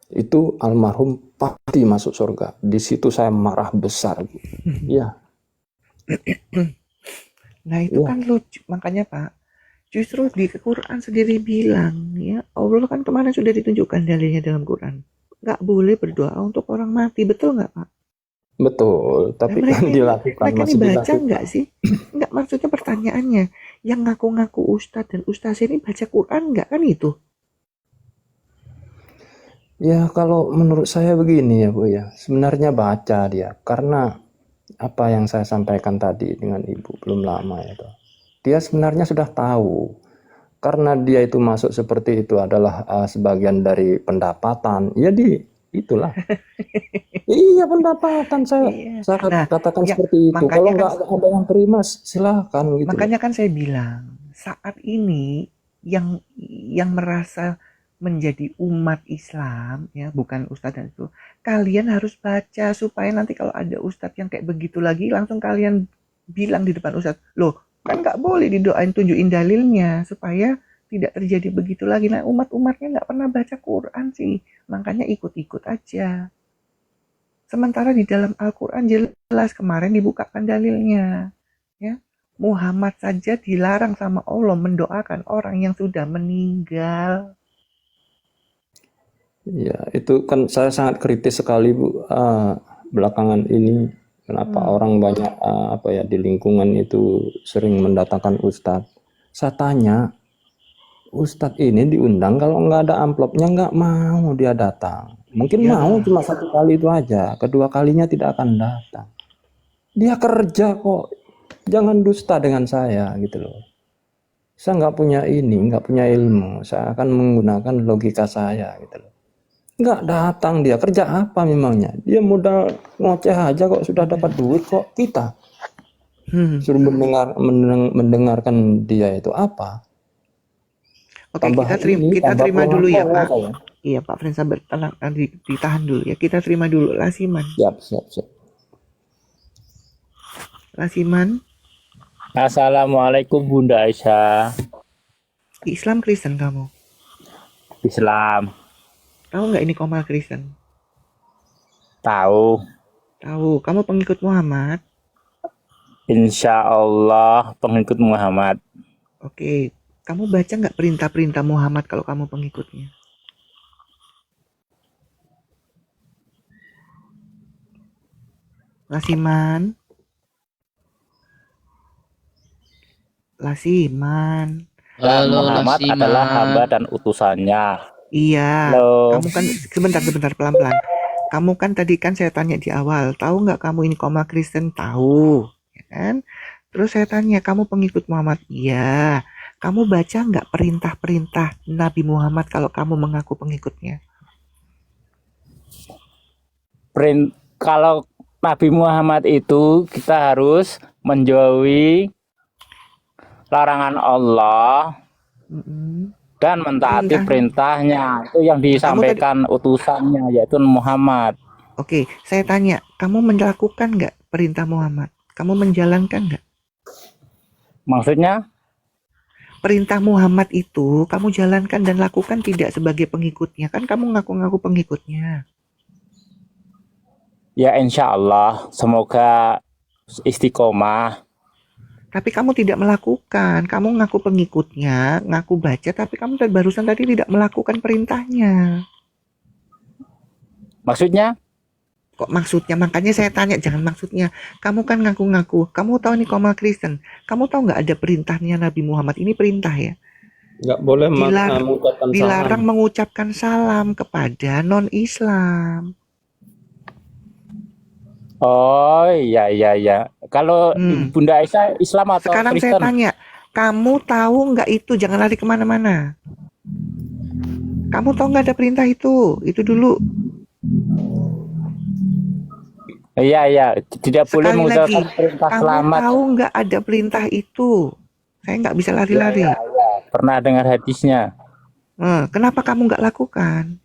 Itu almarhum pasti masuk surga. Di situ saya marah besar. Iya. Nah itu kan lucu, makanya Pak, justru di Quran sendiri bilang ya, Allah kan kemarin sudah ditunjukkan dalilnya dalam Quran, nggak boleh berdoa untuk orang mati, betul nggak Pak? Betul, tapi mereka kan dilakukan, mereka masih ini baca dilakukan. nggak sih? Nggak, maksudnya pertanyaannya, yang ngaku-ngaku ustadz dan ustazah ini baca Quran nggak kan itu? Ya kalau menurut saya begini ya Bu ya, sebenarnya baca dia, karena apa yang saya sampaikan tadi dengan Ibu belum lama itu. Dia sebenarnya sudah tahu, karena dia itu masuk seperti itu adalah sebagian dari pendapatan, ya Itulah. Iya, pendapatan saya. Iya. Saya Nah, katakan ya seperti itu. makanya Kalau kan nggak ada yang terima, silahkan gitu loh. makanya kan saya bilang saat ini yang merasa menjadi umat Islam ya, bukan ustadz dan itu, kalian harus baca supaya nanti kalau ada ustadz yang kayak begitu lagi langsung kalian bilang di depan ustadz, loh kan nggak boleh didoain, tunjukin dalilnya supaya tidak terjadi begitu lagi. Nah, umat-umatnya nggak pernah baca Quran sih, makanya ikut-ikut aja. Sementara di dalam Al-Quran jelas kemarin dibukakan dalilnya. Ya, Muhammad saja dilarang sama Allah mendoakan orang yang sudah meninggal. Ya, itu kan saya sangat kritis sekali, Bu. Belakangan ini kenapa orang banyak di lingkungan itu sering mendatangkan ustadz. Saya tanya, ustadz ini diundang kalau nggak ada amplopnya nggak mau dia datang. Mungkin Ya. mau cuma 1 kali itu aja, kedua kalinya tidak akan datang. Dia kerja kok, jangan dusta dengan saya gitu loh. Saya nggak punya ilmu, saya akan menggunakan logika saya gitu loh. Nggak datang dia, kerja apa memangnya? Dia modal ngoceh aja kok sudah dapat duit kok. Kita suruh mendengarkan dia itu apa? Oke, Tambah kita tambah terima dulu ya, Pak. saya. Iya, Pak Friend, sabar, tenang, ditahan dulu ya. Kita terima dulu Lasiman. Siap. Lasiman, Assalamualaikum Bunda Aisyah. Islam Kristen kamu? Islam. Tahu nggak ini Komal Kristen? Tahu. Tahu. Kamu pengikut Muhammad? Insya Allah pengikut Muhammad. Oke. Kamu baca nggak perintah-perintah Muhammad kalau kamu pengikutnya? Lasiman. Dan Halo Muhammad adalah hamba Lasiman. dan utusannya. Iya. Halo. Kamu kan sebentar pelan-pelan. Kamu kan tadi kan saya tanya di awal, tahu nggak kamu ini Komal Kristen? Tahu, ya kan? Terus saya tanya, kamu pengikut Muhammad? Iya. Kamu baca nggak perintah-perintah Nabi Muhammad kalau kamu mengaku pengikutnya? Kalau Nabi Muhammad itu kita harus menjauhi larangan Allah Mm-mm. dan mentaati perintahnya. Itu yang disampaikan utusannya, yaitu Muhammad. Oke, saya tanya, kamu melakukan nggak perintah Muhammad? Kamu menjalankan nggak? Maksudnya? Perintah Muhammad itu kamu jalankan dan lakukan tidak sebagai pengikutnya? Kan kamu ngaku-ngaku pengikutnya. Ya insya Allah, semoga istiqomah. Tapi kamu tidak melakukan. Kamu ngaku pengikutnya, ngaku baca, tapi kamu barusan tadi tidak melakukan perintahnya. Maksudnya? Kok maksudnya? Makanya saya tanya, jangan maksudnya. Kamu kan ngaku-ngaku. Kamu tahu nih Komal Kristen. Kamu tahu nggak ada perintahnya Nabi Muhammad? Ini perintah ya. Nggak boleh mengucapkan dilarang salam. mengucapkan salam kepada non-Islam. Oh iya. Kalau Bunda Aisyah Islam atau Sekarang Kristen? saya tanya, kamu tahu nggak itu? Jangan lari kemana-mana. Kamu tahu nggak ada perintah itu? Itu dulu. Iya. Tidak boleh Sekali mengucapkan lagi, perintah kamu selamat. tahu nggak ada perintah itu? Saya nggak bisa lari-lari. Ya. Pernah dengar hadisnya. Kenapa kamu nggak lakukan?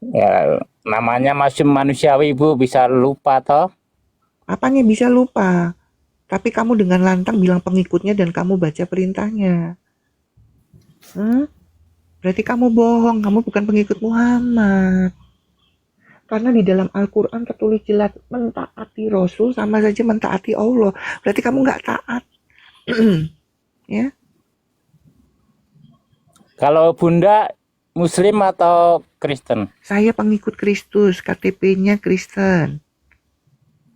Ya, namanya masih manusiawi, Bu, bisa lupa toh. Apanya bisa lupa? Tapi kamu dengan lantang bilang pengikutnya dan kamu baca perintahnya. Berarti kamu bohong, kamu bukan pengikut Muhammad. Karena di dalam Al-Quran tertulis jelas mentaati Rasul sama saja mentaati Allah. Berarti kamu nggak taat. Ya. Kalau Bunda Muslim atau Kristen? Saya pengikut Kristus, KTP-nya Kristen.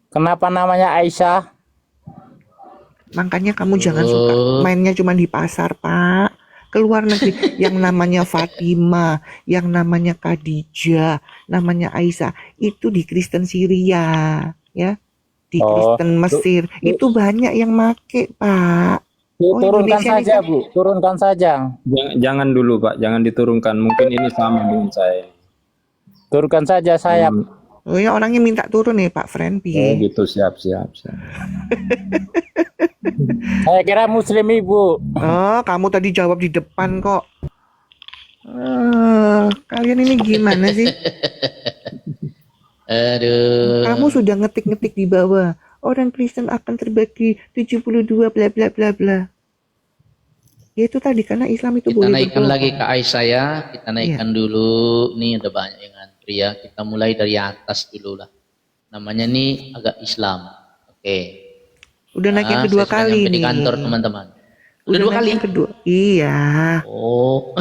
Kenapa namanya Aisyah? Makanya kamu jangan suka mainnya cuma di pasar, Pak. Keluar negeri yang namanya Fatimah, yang namanya Khadijah, namanya Aisyah, itu di Kristen Syria, ya. Di Kristen Mesir, itu banyak yang make, Pak. Turunkan saja, Bu. Turunkan saja. Jangan dulu, Pak. Jangan diturunkan. Mungkin ini sama dengan saya. Turunkan saja sayap. Oh ya, orangnya minta turun nih Pak Fren, Oh piye? gitu, siap. Saya kira Muslim Ibu. Oh, kamu tadi jawab di depan kok. Kalian ini gimana sih? Aduh. Kamu sudah ngetik-ngetik di bawah. Orang Kristen akan terbagi 72 bla bla bla bla. Ya itu tadi karena Islam itu Kita boleh naikkan berbohong. lagi ke Aisyah ya. Kita naikkan dulu. Nih ada banyak yang ngantri ya. Kita mulai dari atas dulu lah. Namanya nih agak Islam. Oke. Udah naik yang Nah, kedua saya sudah kali nyampe di nih. kantor teman-teman. Udah Udah 2 naik kali. yang kedua. Iya. Oh.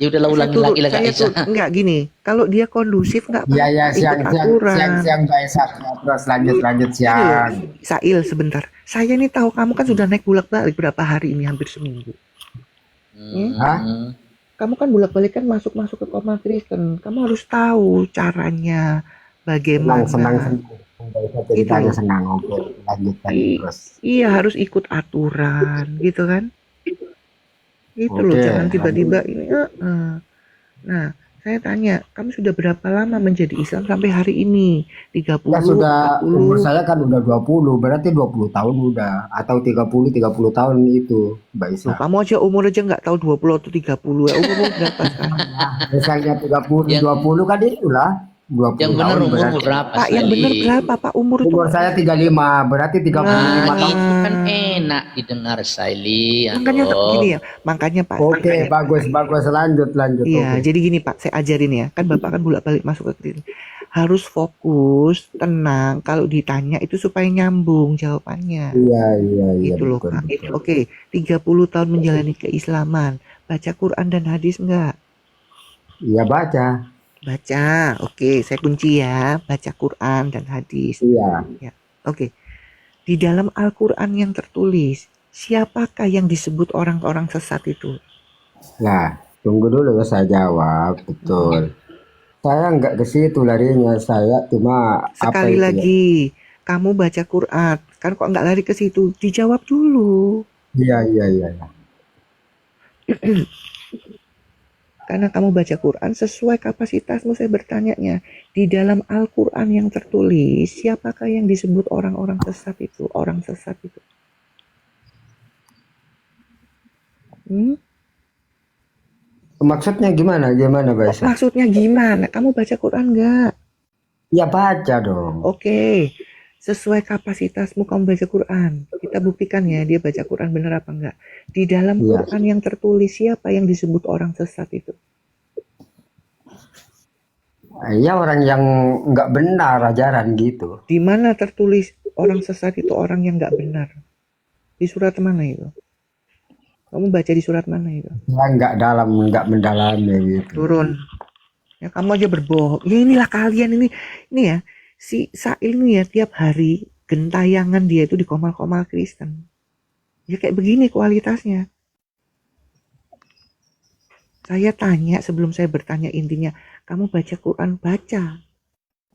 Ya udahlah Saya ulangi lagi lah Kak saya Aisyah. enggak gini. Kalau dia kondusif enggak Iya apa-apa, ya, ikut siang aturan. Mbak Esa. Terus lanjut Gini loh, siang. Sail sebentar. Saya ini tahu kamu kan sudah naik bolak-balik berapa hari ini, hampir seminggu. Hah? Kamu kan bolak-balik kan masuk-masuk ke koma Kristen. Kamu harus tahu caranya, bagaimana. Senang. Mbak Esa ceritanya loh. senang. Oke, lanjutkan terus. Iya harus ikut aturan, gitu kan? Itu loh, Oke, jangan tiba-tiba ini. Nah, saya tanya, kamu sudah berapa lama menjadi Islam sampai hari ini? 30, Ya sudah, 40? umur saya kan udah 20, berarti 20 tahun udah. Atau 30 tahun itu, Mbak Isa. Loh, kamu aja umur aja nggak tahu 20 atau 30 ya. Umur berapa sekarang? Misalnya 30, Yang- 20 kan itulah. 20 Yang benar tahun umur berarti. berapa Pak, yang benar berapa Pak umur itu? Umur saya 35, berarti 35 Nah, tahun. itu kan enak didengar Saili. Makanya gini ya, makanya Pak. Oke, bagus. Lanjut. Iya, Oke. jadi gini Pak, saya ajarin ya. Kan Bapak kan bolak-balik masuk ke sini. Harus fokus, tenang. Kalau ditanya itu supaya nyambung jawabannya. Iya, Gitu loh betul, Pak. betul. Oke, 30 tahun menjalani keislaman. Baca Quran dan hadis enggak? Iya baca. Baca. Oke, saya kunci ya. Baca Quran dan hadis. Iya. Oke. Di dalam Al-Quran yang tertulis, siapakah yang disebut orang-orang sesat itu? Nah, tunggu dulu ya saya jawab. Betul. Saya nggak ke situ larinya. Saya cuma Sekali apa itu ya? lagi, kamu baca Quran. Kan kok nggak lari ke situ? Dijawab dulu. Iya. Karena kamu baca Quran sesuai kapasitasmu, saya bertanyanya. Di dalam Al-Quran yang tertulis, siapakah yang disebut orang-orang sesat itu? Orang sesat itu. Maksudnya gimana, Mbak Isa? Maksudnya gimana? Kamu baca Quran nggak? Ya baca dong. Oke. Sesuai kapasitasmu kamu baca Quran. Kita buktikan ya dia baca Quran benar apa enggak. Di dalam Iya. Quran yang tertulis siapa yang disebut orang sesat itu? Ya orang yang nggak benar ajaran gitu. Di mana tertulis orang sesat itu orang yang nggak benar? Di surat mana itu? Kamu baca di surat mana itu? Ya nggak mendalami gitu. Turun. Ya kamu aja berbohong. Ya inilah kalian ini ya. Si Sail ini ya tiap hari gentayangan dia itu di komal-komal Kristen. Ya kayak begini kualitasnya. Saya tanya sebelum saya bertanya intinya, kamu baca Quran? Baca.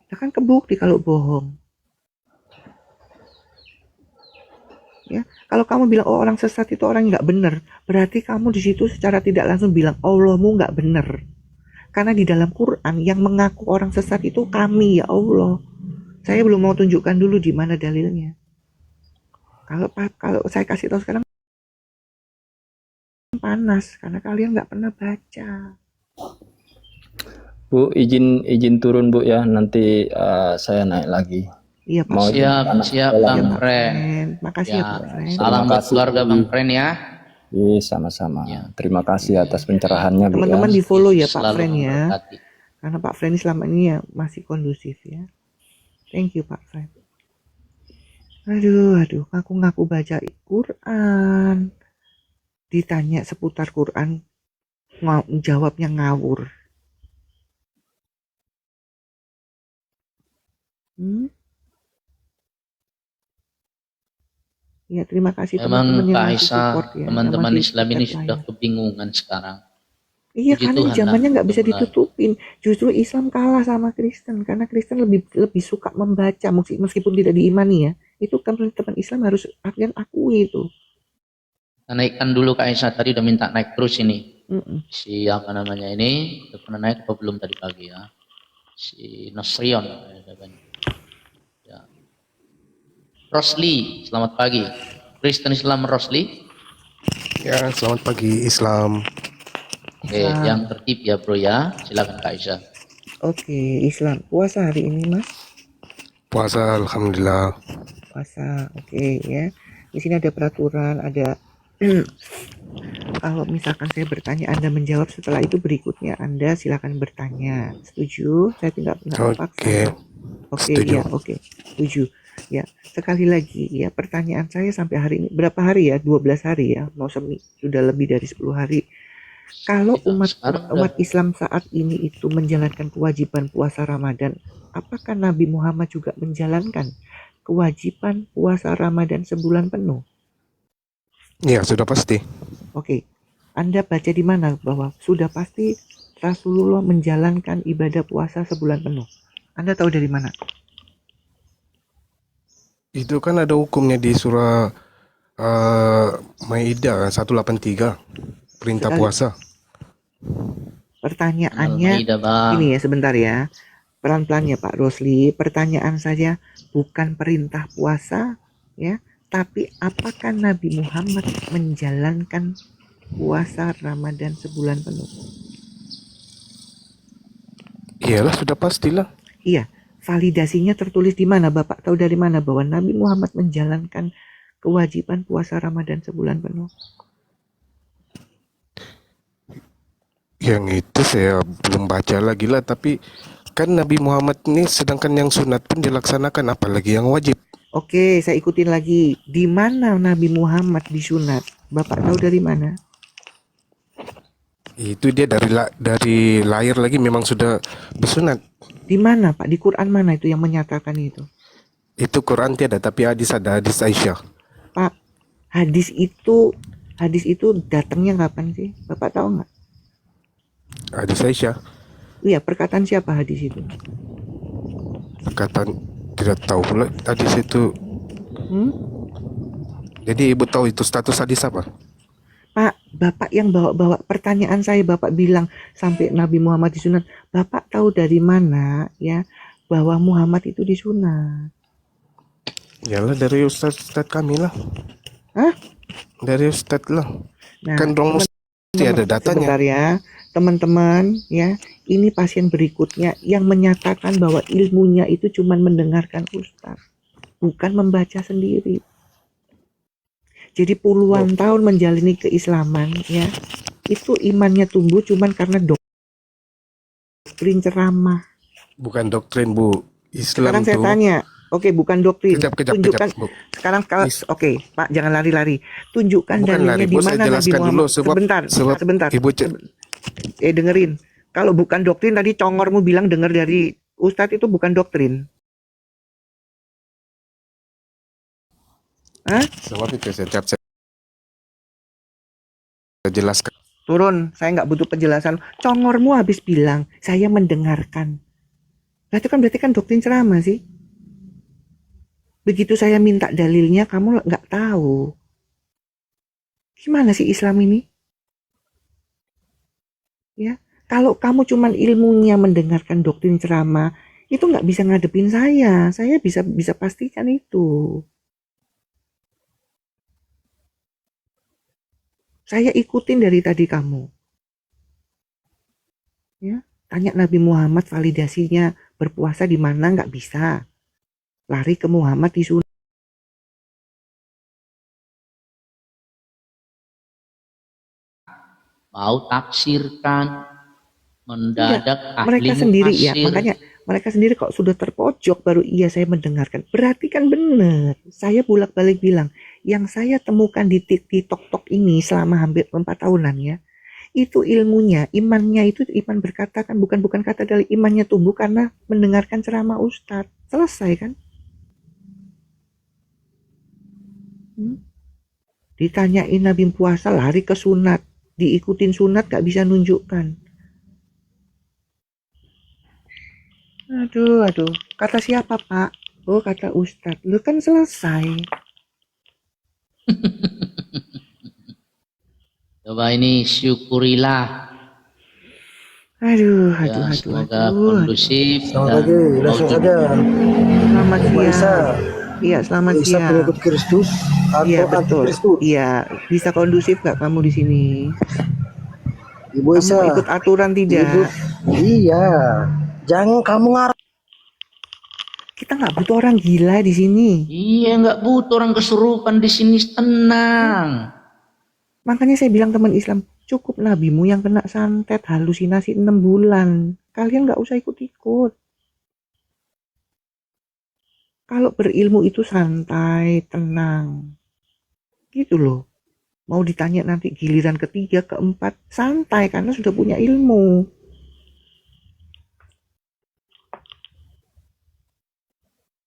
Nah kan kebukti kalau bohong. Ya, kalau kamu bilang oh orang sesat itu orang nggak benar, berarti kamu di situ secara tidak langsung bilang Allahmu nggak benar. Karena di dalam Quran yang mengaku orang sesat itu kami ya Allah. Saya belum mau tunjukkan dulu di mana dalilnya. Kalau saya kasih tahu sekarang panas karena kalian nggak pernah baca. Bu, izin turun Bu ya. Nanti saya naik lagi. Iya Pak. Mau Siap Bang Fren. Makasih ya Ya, Pak Fren. salam buat keluarga Bang Fren ya. Iya, sama-sama. Ya. Terima kasih atas pencerahannya Bu Teman-teman ya. di follow ya Pak Selalu Fren ya. memberkati. Karena Pak Fren selama ini ya masih kondusif ya. Thank you Pak Fren. Aduh, ngaku-ngaku baca Quran. Ditanya seputar Quran, jawabnya ngawur. Ya, terima kasih Memang teman-teman yang Kak masih Aisyah, support ya. teman-teman yang masih Islam ini support sudah saya. kebingungan sekarang. Iya, Puji karena Tuhan lah, zamannya nggak bisa mudah-mudahan. ditutupin. Justru Islam kalah sama Kristen karena Kristen lebih suka membaca meskipun tidak diimani ya. Itu kan teman Islam harus kalian akui itu. Kita naikkan dulu Kak Aisyah, tadi udah minta naik terus ini. Mm-mm. Si apa namanya ini, udah pernah naik apa belum tadi pagi ya? si Nasrion. Ya. Rosli, selamat pagi. Kristen Islam Rosli. Ya, selamat pagi Islam. Oke, yang tertib ya bro ya. Silakan Kak Aisyah. Oke, Islam. Puasa hari ini, Mas? Puasa alhamdulillah. Puasa. Oke, ya. Di sini ada peraturan, ada kalau misalkan saya bertanya Anda menjawab, setelah itu berikutnya Anda silakan bertanya. Setuju? Saya tidak paksa. Oke. Oke, Setuju. ya, oke. Setuju. Ya, sekali lagi ya, pertanyaan saya sampai hari ini berapa hari ya? 12 hari ya. Mau sudah lebih dari 10 hari. Kalau Ya, umat sekarang Islam saat ini itu menjalankan kewajiban puasa Ramadan, apakah Nabi Muhammad juga menjalankan kewajiban puasa Ramadan sebulan penuh? Ya, sudah pasti. Oke, Anda baca di mana bahwa sudah pasti Rasulullah menjalankan ibadah puasa sebulan penuh? Anda tahu dari mana? Itu kan ada hukumnya di surah Maidah 183. Perintah Sekali- puasa. Pertanyaannya Al-Maidah, Bang. ini ya, sebentar ya. Pelan-pelan ya Pak Rosli. Pertanyaan saja, bukan perintah puasa ya, tapi apakah Nabi Muhammad menjalankan puasa Ramadan sebulan penuh? Iyalah, sudah pastilah. Iya, validasinya tertulis di mana? Bapak tahu dari mana bahwa Nabi Muhammad menjalankan kewajiban puasa Ramadan sebulan penuh? Yang itu saya belum baca lagi lah, tapi kan Nabi Muhammad ini sedangkan yang sunat pun dilaksanakan, apalagi yang wajib. Oke, saya ikutin lagi. Di mana Nabi Muhammad disunat? Bapak tahu dari mana? Itu dia dari lahir lagi memang sudah disunat. Di mana Pak? Di Quran mana itu yang menyatakan itu? Itu Quran tiada, tapi hadis ada, hadis Aisyah. Pak, hadis itu datangnya kapan sih? Bapak tahu nggak? Hadis Aisyah. Iya, perkataan siapa hadis itu? Kata tidak tahu pula hadis itu. Jadi ibu tahu itu status hadis apa? Pak, Bapak yang bawa-bawa pertanyaan saya, Bapak bilang sampai Nabi Muhammad disunat. Bapak tahu dari mana ya bahwa Muhammad itu disunat? Yalah dari ustaz kami lah. Hah? Dari ustaz lah. Nah, Kan dong mesti ada datanya. sebentar ya, teman-teman ya. Ini pasien berikutnya yang menyatakan bahwa ilmunya itu cuma mendengarkan ustaz, bukan membaca sendiri. Jadi puluhan tahun menjalani keislaman ya, itu imannya tumbuh cuman karena doktrin ceramah. Bukan doktrin Bu. Islam Sekarang saya tuh. tanya, oke bukan doktrin, Kejap, tunjukkan. Bu. Sekarang kalau oke Pak jangan lari-lari, tunjukkan Bukan dalilnya lari, di Bu, saya mana Nabi jelaskan Muhammad. dulu sebab Sebentar. Ibu Dengerin. Kalau bukan doktrin tadi congormu bilang dengar dari Ustadz itu bukan doktrin. Hah? sebab itu saya jelaskan. Turun, saya nggak butuh penjelasan. Congormu habis bilang, saya mendengarkan. Berarti kan doktrin ceramah sih. Begitu saya minta dalilnya, kamu nggak tahu. Gimana sih Islam ini? Ya, kalau kamu cuman ilmunya mendengarkan doktrin ceramah, itu nggak bisa ngadepin saya. Saya bisa pastikan itu. Saya ikutin dari tadi kamu. Ya, tanya Nabi Muhammad validasinya berpuasa di mana, nggak bisa. Lari ke Muhammad disunat. Mau tafsirkan, mendadak ahli Mereka sendiri ya, mufassir. makanya mereka sendiri kok sudah terpojok baru iya saya mendengarkan. Berarti kan benar. Saya bolak-balik bilang, yang saya temukan di TikTok ini selama hampir 4 tahunan ya, itu ilmunya, imannya itu iman berkata kan bukan kata dari imannya tumbuh karena mendengarkan ceramah ustadz. Selesai kan? Ditanyain Nabi puasa lari ke sunat, diikutin sunat gak bisa nunjukkan. Aduh, kata siapa Pak? Oh kata ustadz, lu kan selesai. Coba ini syukurilah. Ya, semoga kondusif Selamat dan pagi, langsung maujud. saja. Selamat Ibu Isa, siang. Iya, selamat Ibu Isa siang. pengikut Kristus Iya, atau anti betul. Kristus? Iya, bisa kondusif nggak kamu di sini? Ibu Kamu Isa, ikut aturan Ibu, tidak? iya. Jangan kamu ngarang. Kita nggak butuh orang gila di sini. Iya, nggak butuh orang kesurupan di sini, tenang. Makanya saya bilang teman Islam, cukup nabimu yang kena santet halusinasi 6 bulan. Kalian nggak usah ikut-ikut. Kalau berilmu itu santai, tenang. Gitu loh. Mau ditanya nanti giliran ketiga, keempat, santai karena sudah punya ilmu.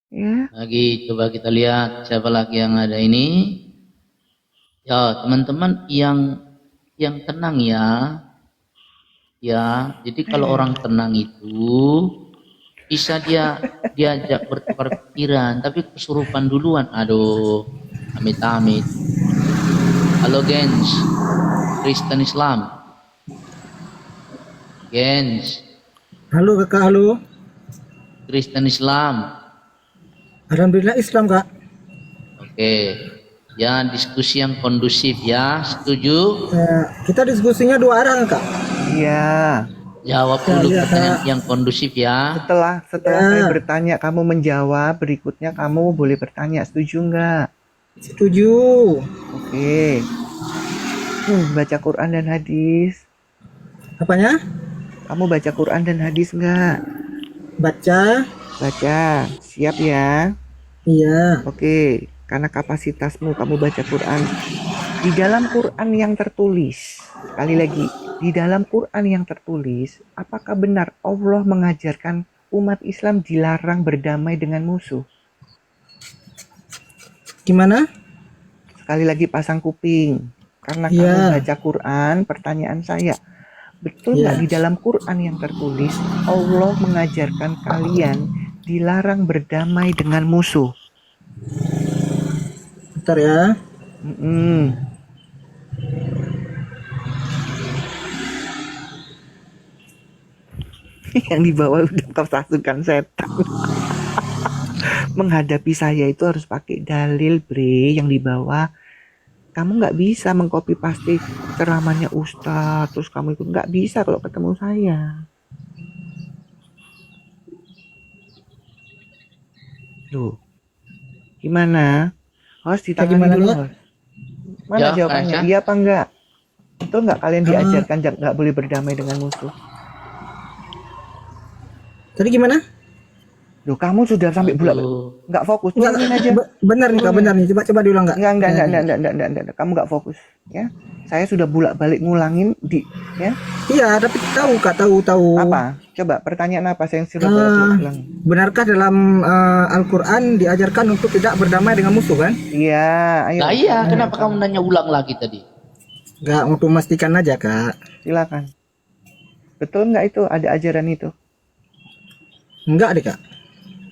Ya, Lagi coba kita lihat siapa lagi yang ada ini. Ya, teman-teman yang tenang ya. Ya, jadi kalau orang tenang itu bisa dia diajak bertukar pikiran, tapi kesurupan duluan. Aduh, amit-amit. Halo Gens, Kristen Islam. Gens, Halo kakak, halo. Kristen Islam. Alhamdulillah Islam kak. Oke. Ya, diskusi yang kondusif ya. Setuju? Kita diskusinya 2 arah kak. iya. Jawab Ya, dulu iya, pertanyaan Kak. yang kondusif ya. Setelah Ya. saya bertanya, kamu menjawab. Berikutnya kamu boleh bertanya, setuju nggak? Setuju. Oke. Baca Quran dan hadis. Apanya? Kamu baca Quran dan hadis nggak? Baca. Baca. Siap ya? Iya. Oke. Karena kapasitasmu kamu baca Quran. Di dalam Quran yang tertulis, sekali lagi, di dalam Quran yang tertulis, apakah benar Allah mengajarkan umat Islam dilarang berdamai dengan musuh? Gimana? Sekali lagi pasang kuping. Karena Iya. kamu baca Quran, pertanyaan saya, betul nggak Iya. di dalam Quran yang tertulis Allah mengajarkan kalian dilarang berdamai dengan musuh? Bentar ya. Yang di bawah udah kau satukan setan. Menghadapi saya itu harus pakai dalil, bre. Yang di bawah kamu nggak bisa mengcopy paste ceramahnya Ustadz terus kamu ikut, nggak bisa kalau ketemu saya. Loh, gimana? Host ditangani gimana, dulu, Kak? host. Mana Ya, jawabannya? Aisyah. Iya apa enggak? Betul nggak kalian diajarkan nggak boleh berdamai dengan musuh? Tadi gimana? Loh, kamu sudah sampai bulat, Aduh. nggak fokus. Enggak, Turunin aja. benar nih kak, benar nih. Coba diulang kak. Enggak. Kamu nggak fokus, ya. Saya sudah bolak-balik ngulangin ya. Iya, tapi tahu kak, tahu. Apa? Coba pertanyaan apa saya sudah bolak-balik ulang? Benarkah dalam Al-Quran diajarkan untuk tidak berdamai dengan musuh kan? Iya, ayo. Nah iya, kenapa kamu nanya ulang lagi tadi? Enggak, untuk memastikan aja kak. Silakan. Betul nggak itu ada ajaran itu? Enggak deh kak.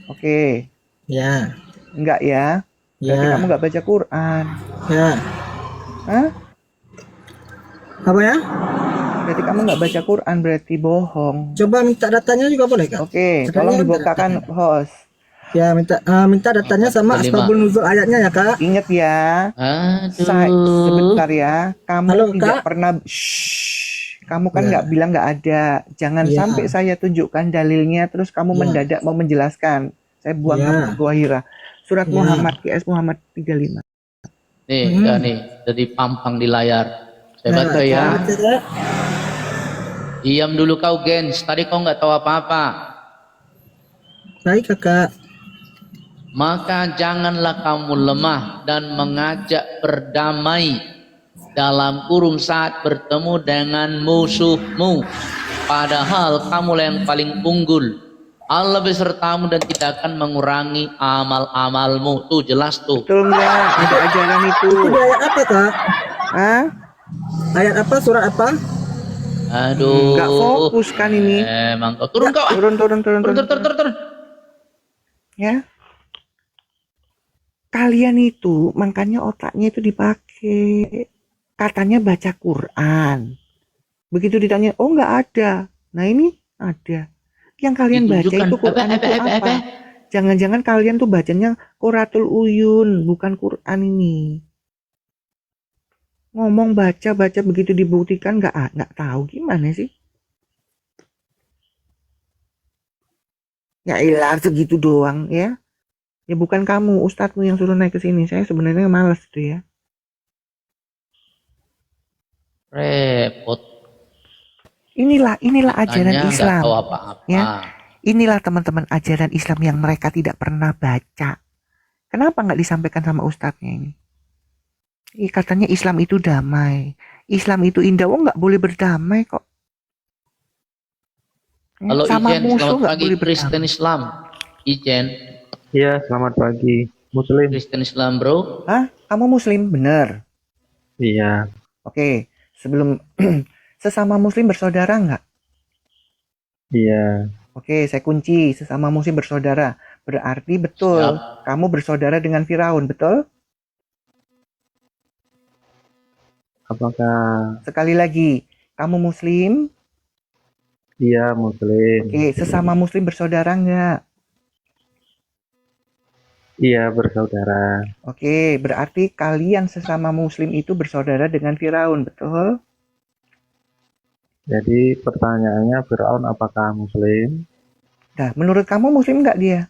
Oke. Ya. Enggak ya? Berarti Ya. kamu nggak baca Quran. Ya. Hah? Apa ya? Berarti kamu nggak baca Quran, berarti bohong. Coba minta datanya juga boleh kak? Oke, Katanya tolong ada dibukakan host. Ya, minta datanya sama 45. asbabun nuzul ayatnya ya kak. Ingat ya, Aduh. sebentar ya. Kamu Halo, tidak Kak. pernah. Kamu kan Ya. nggak bilang nggak ada. Jangan Ya. sampai saya tunjukkan dalilnya, terus kamu Ya. mendadak mau menjelaskan. Saya buang Ya. kamu ke gua Hira. Surat Ya. Muhammad, QS Muhammad 35. Nih, ya nih, jadi pampang di layar. Saya baca ya. baca, Kak. Diam dulu kau, Gens. Tadi kau nggak tahu apa-apa. Baik kakak. Maka janganlah kamu lemah dan mengajak berdamai dalam kurung saat bertemu dengan musuhmu. Padahal kamulah yang paling unggul. Allah besertamu dan tidak akan mengurangi amal-amalmu. Tuh jelas tuh. Betul nggak? Ada ajaran itu. Itu di ayat apa kak? Hah? Ayat apa? Surat apa? Aduh. Nggak fokus kan ini. Emang kau turun kau. Turun. Turun. Ya. Kalian itu makanya otaknya itu dipakai. Katanya baca Quran. Begitu ditanya, oh nggak ada. Nah ini ada. Yang kalian baca Ditunjukkan. itu Quran itu apa? Jangan-jangan kalian tuh bacanya Quratul Uyun, bukan Quran ini. Ngomong baca begitu dibuktikan nggak tahu gimana sih? Ya ilah segitu doang ya. Ya bukan kamu, ustadzmu yang suruh naik ke sini. Saya sebenarnya malas itu ya. Repot. Inilah ajaran Tanya nggak Islam. tahu apa-apa. Ya. Inilah teman-teman ajaran Islam yang mereka tidak pernah baca. Kenapa nggak disampaikan sama ustadznya ini? Katanya Islam itu damai. Islam itu indah. Oh nggak boleh berdamai kok. Halo Sama Ijen, musuh selamat nggak pagi boleh Kristen berdamai. Islam. Ijen, Iya, selamat pagi. Muslim. Kristen Islam bro. Hah? Kamu Muslim? Bener. Iya, Oke. Sebelum sesama Muslim bersaudara nggak? iya. Oke, saya kunci sesama Muslim bersaudara. Berarti betul. Siap. Kamu bersaudara dengan Firaun, betul? Apakah Sekali lagi, kamu Muslim? dia Muslim? Oke, sesama Muslim bersaudara nggak? Iya, bersaudara. Oke, berarti kalian sesama Muslim itu bersaudara dengan Firaun, betul? Jadi pertanyaannya, Fir'aun apakah Muslim? Nah, menurut kamu Muslim nggak dia?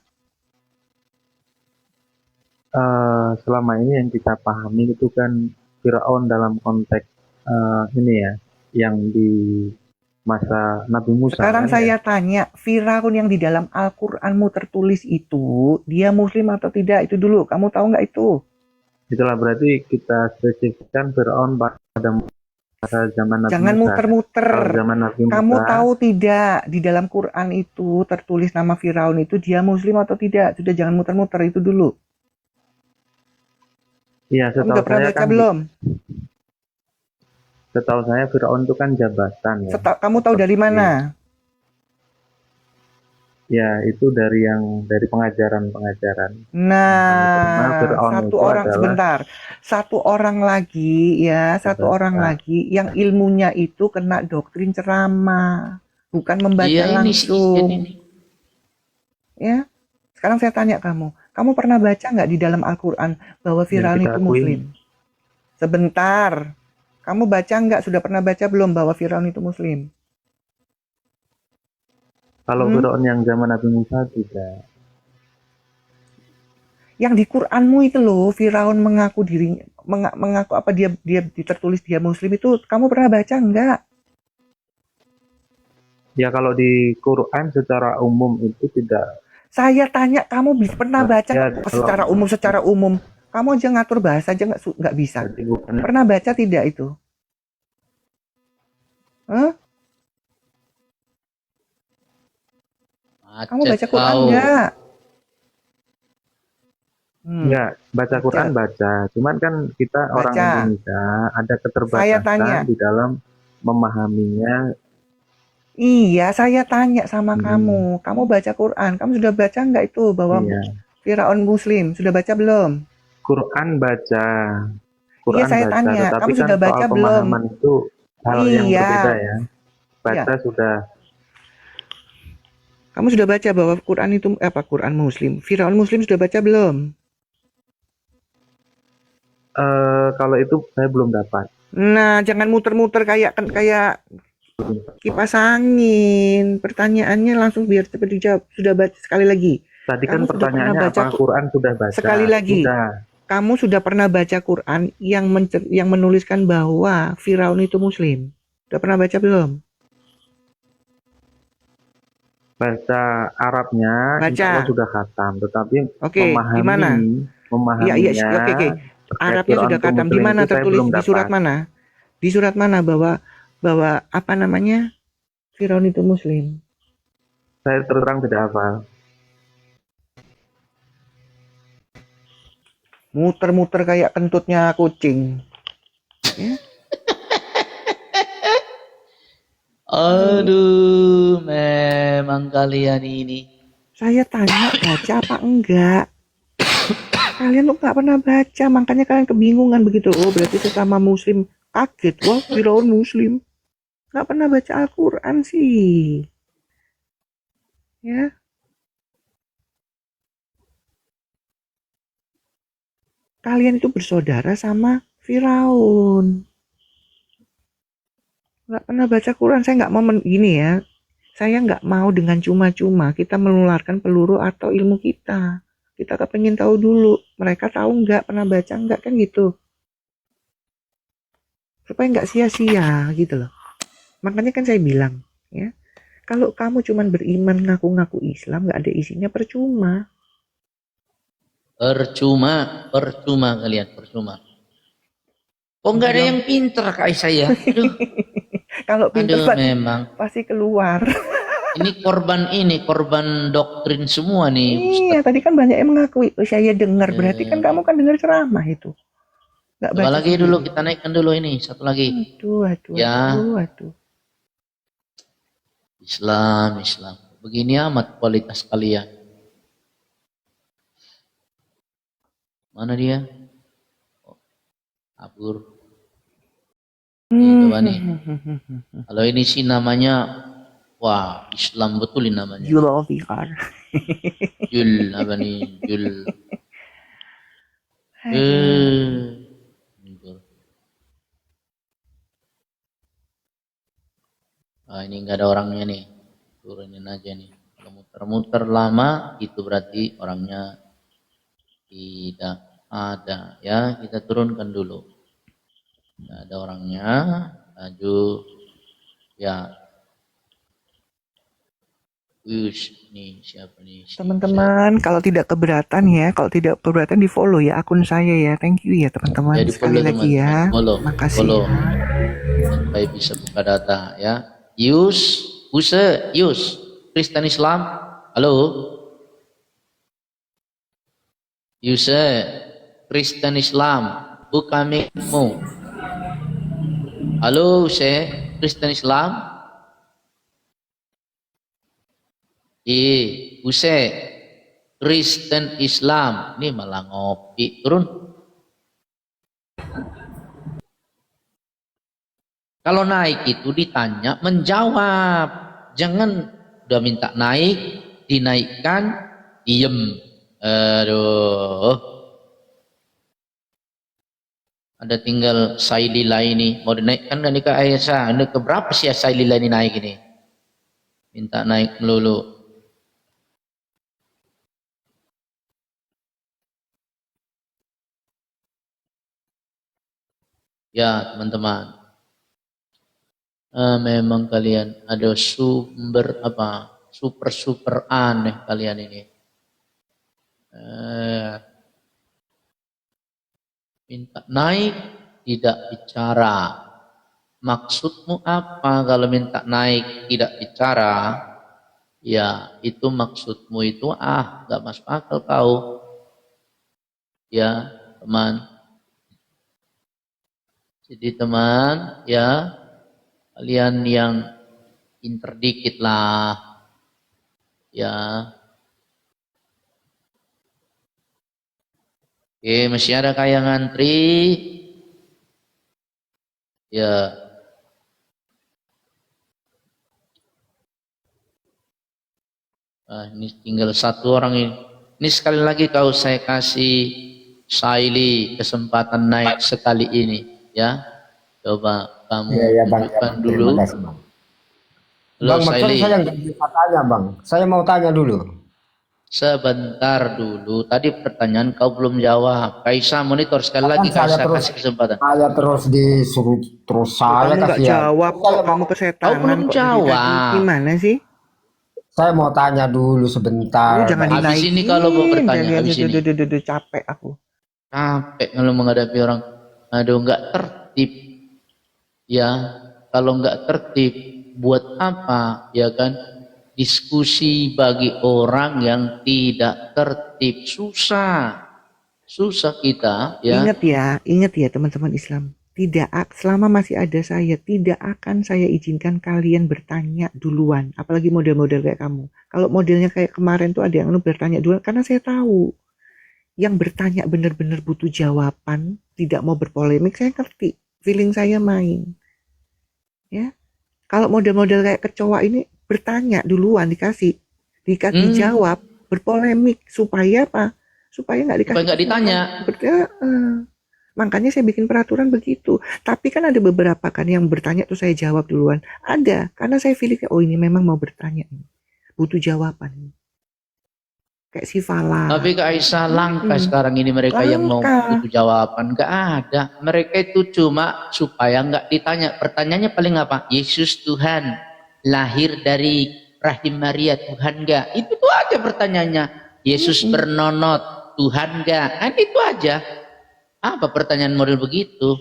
Selama ini yang kita pahami itu kan Fir'aun dalam konteks ini ya, yang di masa Nabi Musa. Sekarang kan, saya tanya, Firaun yang di dalam Al-Qur'anmu tertulis itu, dia Muslim atau tidak? Itu dulu, kamu tahu nggak itu? Itulah berarti kita spesifikkan Fir'aun pada masa zaman Nabi Jangan Musa. muter-muter. Kalau zaman Nabi Musa, Kamu tahu tidak di dalam Quran itu tertulis nama Firaun itu dia Muslim atau tidak? Sudah jangan muter-muter itu dulu. iya, Kamu udah pernah baca belum? Setahu saya Fir'aun itu kan jabatan ya. Kamu tahu dari mana? Ya, itu dari pengajaran-pengajaran. Nah, Fir'aun satu itu orang adalah- sebentar. Satu orang lagi ya, satu Sebentar. orang lagi yang ilmunya itu kena doktrin ceramah, bukan membaca Iya ini si Ijen langsung. ini. Ya. Sekarang saya tanya kamu pernah baca nggak di dalam Al-Quran bahwa Firaun kita itu akui. Muslim? Sebentar. Kamu baca nggak? Sudah pernah baca belum bahwa Firaun itu Muslim? Kalau Fir'aun yang zaman Nabi Musa tidak. Yang di Quranmu itu loh, Firaun mengaku mengaku apa dia tertulis dia Muslim itu, kamu pernah baca nggak? Ya kalau di Quran secara umum itu tidak. Saya tanya kamu pernah baca Ya, nggak? kalau- secara umum. Kamu aja ngatur bahasa aja nggak bisa. Jadi bukan. Pernah baca tidak itu? Hah? Kamu baca Quran kau. nggak? Enggak, baca Quran baca. Cuman kan kita orang Baca. Indonesia ada Saya keterbatasan tanya. di dalam memahaminya. Iya, saya tanya sama kamu. Kamu baca Quran. Kamu sudah baca nggak itu bahwa Iya. Firaun Muslim? Sudah baca belum? Quran baca. Quran Iya, saya baca. tanya. Tetapi Kamu kan sudah baca soal belum? pemahaman itu hal yang Iya. berbeda ya. Baca sudah. Kamu sudah baca bahwa Quran itu Quran Muslim? Firaun Muslim sudah baca belum? Kalau itu saya belum dapat. Nah, jangan muter-muter kayak kipas angin. Pertanyaannya langsung biar cepat dijawab. Sudah baca sekali lagi. Tadi kan Kamu sudah pertanyaannya pernah baca apakah Quran sudah baca? Sekali lagi. Sudah. Kamu sudah pernah baca Quran yang menuliskan bahwa Firaun itu Muslim? Sudah pernah baca belum? Baca Arabnya Baca. insya Allah sudah khatam, tetapi Oke, di mana? memahaminya. Iya, oke. Arabnya Fir'aun sudah itu khatam. Di Muslim mana itu saya tertulis? belum Di surat dapat. mana? Di surat mana bahwa apa namanya? Firaun itu Muslim? Saya terus terang tidak hafal. Muter-muter kayak kentutnya kucing. Ya? Aduh, memang kalian ini. Saya tanya baca apa enggak? Kalian tuh nggak pernah baca, makanya kalian kebingungan begitu. Oh, berarti sesama Muslim kaget. Wah, Firaun Muslim. Nggak pernah baca Al-Quran sih. Ya, kalian itu bersaudara sama Firaun. Nggak pernah baca Quran. Saya nggak mau gini ya. Saya nggak mau dengan cuma-cuma kita menularkan peluru atau ilmu kita. Kita kepengen tahu dulu. Mereka tahu nggak, pernah baca nggak, kan gitu. Supaya nggak sia-sia gitu loh. Makanya kan saya bilang, ya, kalau kamu cuma beriman ngaku-ngaku Islam, nggak ada isinya, percuma. Percuma kalian, percuma. Oh nggak ada yang pinter kayak saya. Aduh, Kalau pinter aduh memang. pasti keluar. Ini korban doktrin semua nih. Iya, tadi kan banyak yang mengakui. Oh, saya dengar, berarti kan kamu kan dengar ceramah itu. Nggak Coba baca lagi sendiri. dulu, kita naikkan dulu ini, satu lagi. Aduh. Ya. Islam. Begini amat kualitas kalian. Mana dia? Oh, kabur. Nih, coba nih. Kalau ini sih namanya, wah, Islam betul ini namanya. Zulfikar. Jul, apa nih? Jul. Ah, ini nggak ada orangnya nih. Turunin aja nih. Kalau muter-muter lama, itu berarti orangnya tidak ada. Ya, kita turunkan dulu. Nggak ada orangnya. Maju. Ya. Nih siapa nih? Teman-teman, kalau tidak keberatan ya, di follow ya akun saya ya. Thank you ya teman-teman. Jadi Sekali follow, lagi ya. follow. Makasih. Follow. Supaya bisa buka data ya. Yus, Kristen Islam. Halo. Yus, Kristen Islam. Buka mic-mu. Halo, Kristen Islam. Kristen Islam. Ini malah ngopi. Turun. Kalau naik itu ditanya, menjawab. Jangan udah minta naik, dinaikkan, diem. Aduh. Ada tinggal Sailila ini. Mau dinaikkan kan ke Aisyah. Ini keberapa sih Sailila ini naik ini? Minta naik melulu. Ya teman-teman, memang kalian ada super aneh kalian ini. Minta naik tidak bicara. Maksudmu apa kalau minta naik tidak bicara? Ya itu maksudmu itu nggak masuk akal kau. Ya teman. Jadi teman, ya, kalian yang pinter dikit lah, ya. Oke, masih ada kayak ngantri, ya. Ini tinggal satu orang ini. Ini sekali lagi saya kasih Saili kesempatan naik sekali ini. Ya, coba kamu tunjukkan dulu. Halo, Bang, maksudnya saya nggak bisa tanya, Bang. Saya mau tanya dulu. Sebentar dulu. Tadi pertanyaan kau belum jawab. Kaisa monitor sekali lagi. Kaisa kasih kesempatan. Saya terus disuruh saya kamu nggak jawab kok, kamu kesetanan. Kau belum jawab. Gimana sih? Saya mau tanya dulu sebentar. Jangan dinaikin. Habis ini kalau mau bertanya. Habis ini. Capek aku. Capek kalau menghadapi orang. Aduh, nggak tertib. Ya, kalau nggak tertib, buat apa? Ya kan? Diskusi bagi orang yang tidak tertib. Susah kita. Ya. Ingat ya teman-teman Islam. Selama masih ada saya, tidak akan saya izinkan kalian bertanya duluan. Apalagi model-model kayak kamu. Kalau modelnya kayak kemarin tuh ada yang bertanya duluan, karena saya tahu. Yang bertanya benar-benar butuh jawaban, tidak mau berpolemik, saya ngerti. Feeling saya main. Ya. Kalau model-model kayak kecoa ini bertanya duluan dikasih dijawab, berpolemik supaya apa? Supaya nggak dikasih Supaya nggak ditanya. Makanya saya bikin peraturan begitu. Tapi kan ada beberapa kan yang bertanya tuh saya jawab duluan. Ada, karena saya feeling oh ini memang mau bertanya nih. Butuh jawaban. Kayak si Fala. Tapi Kak Aisyah langka sekarang ini mereka yang mau butuh jawaban. Nggak ada. Mereka itu cuma supaya nggak ditanya. Pertanyaannya paling apa? Yesus Tuhan lahir dari rahim Maria Tuhan nggak? Itu tuh aja pertanyaannya. Yesus bernonot Tuhan nggak? Kan itu aja. Apa pertanyaan model begitu?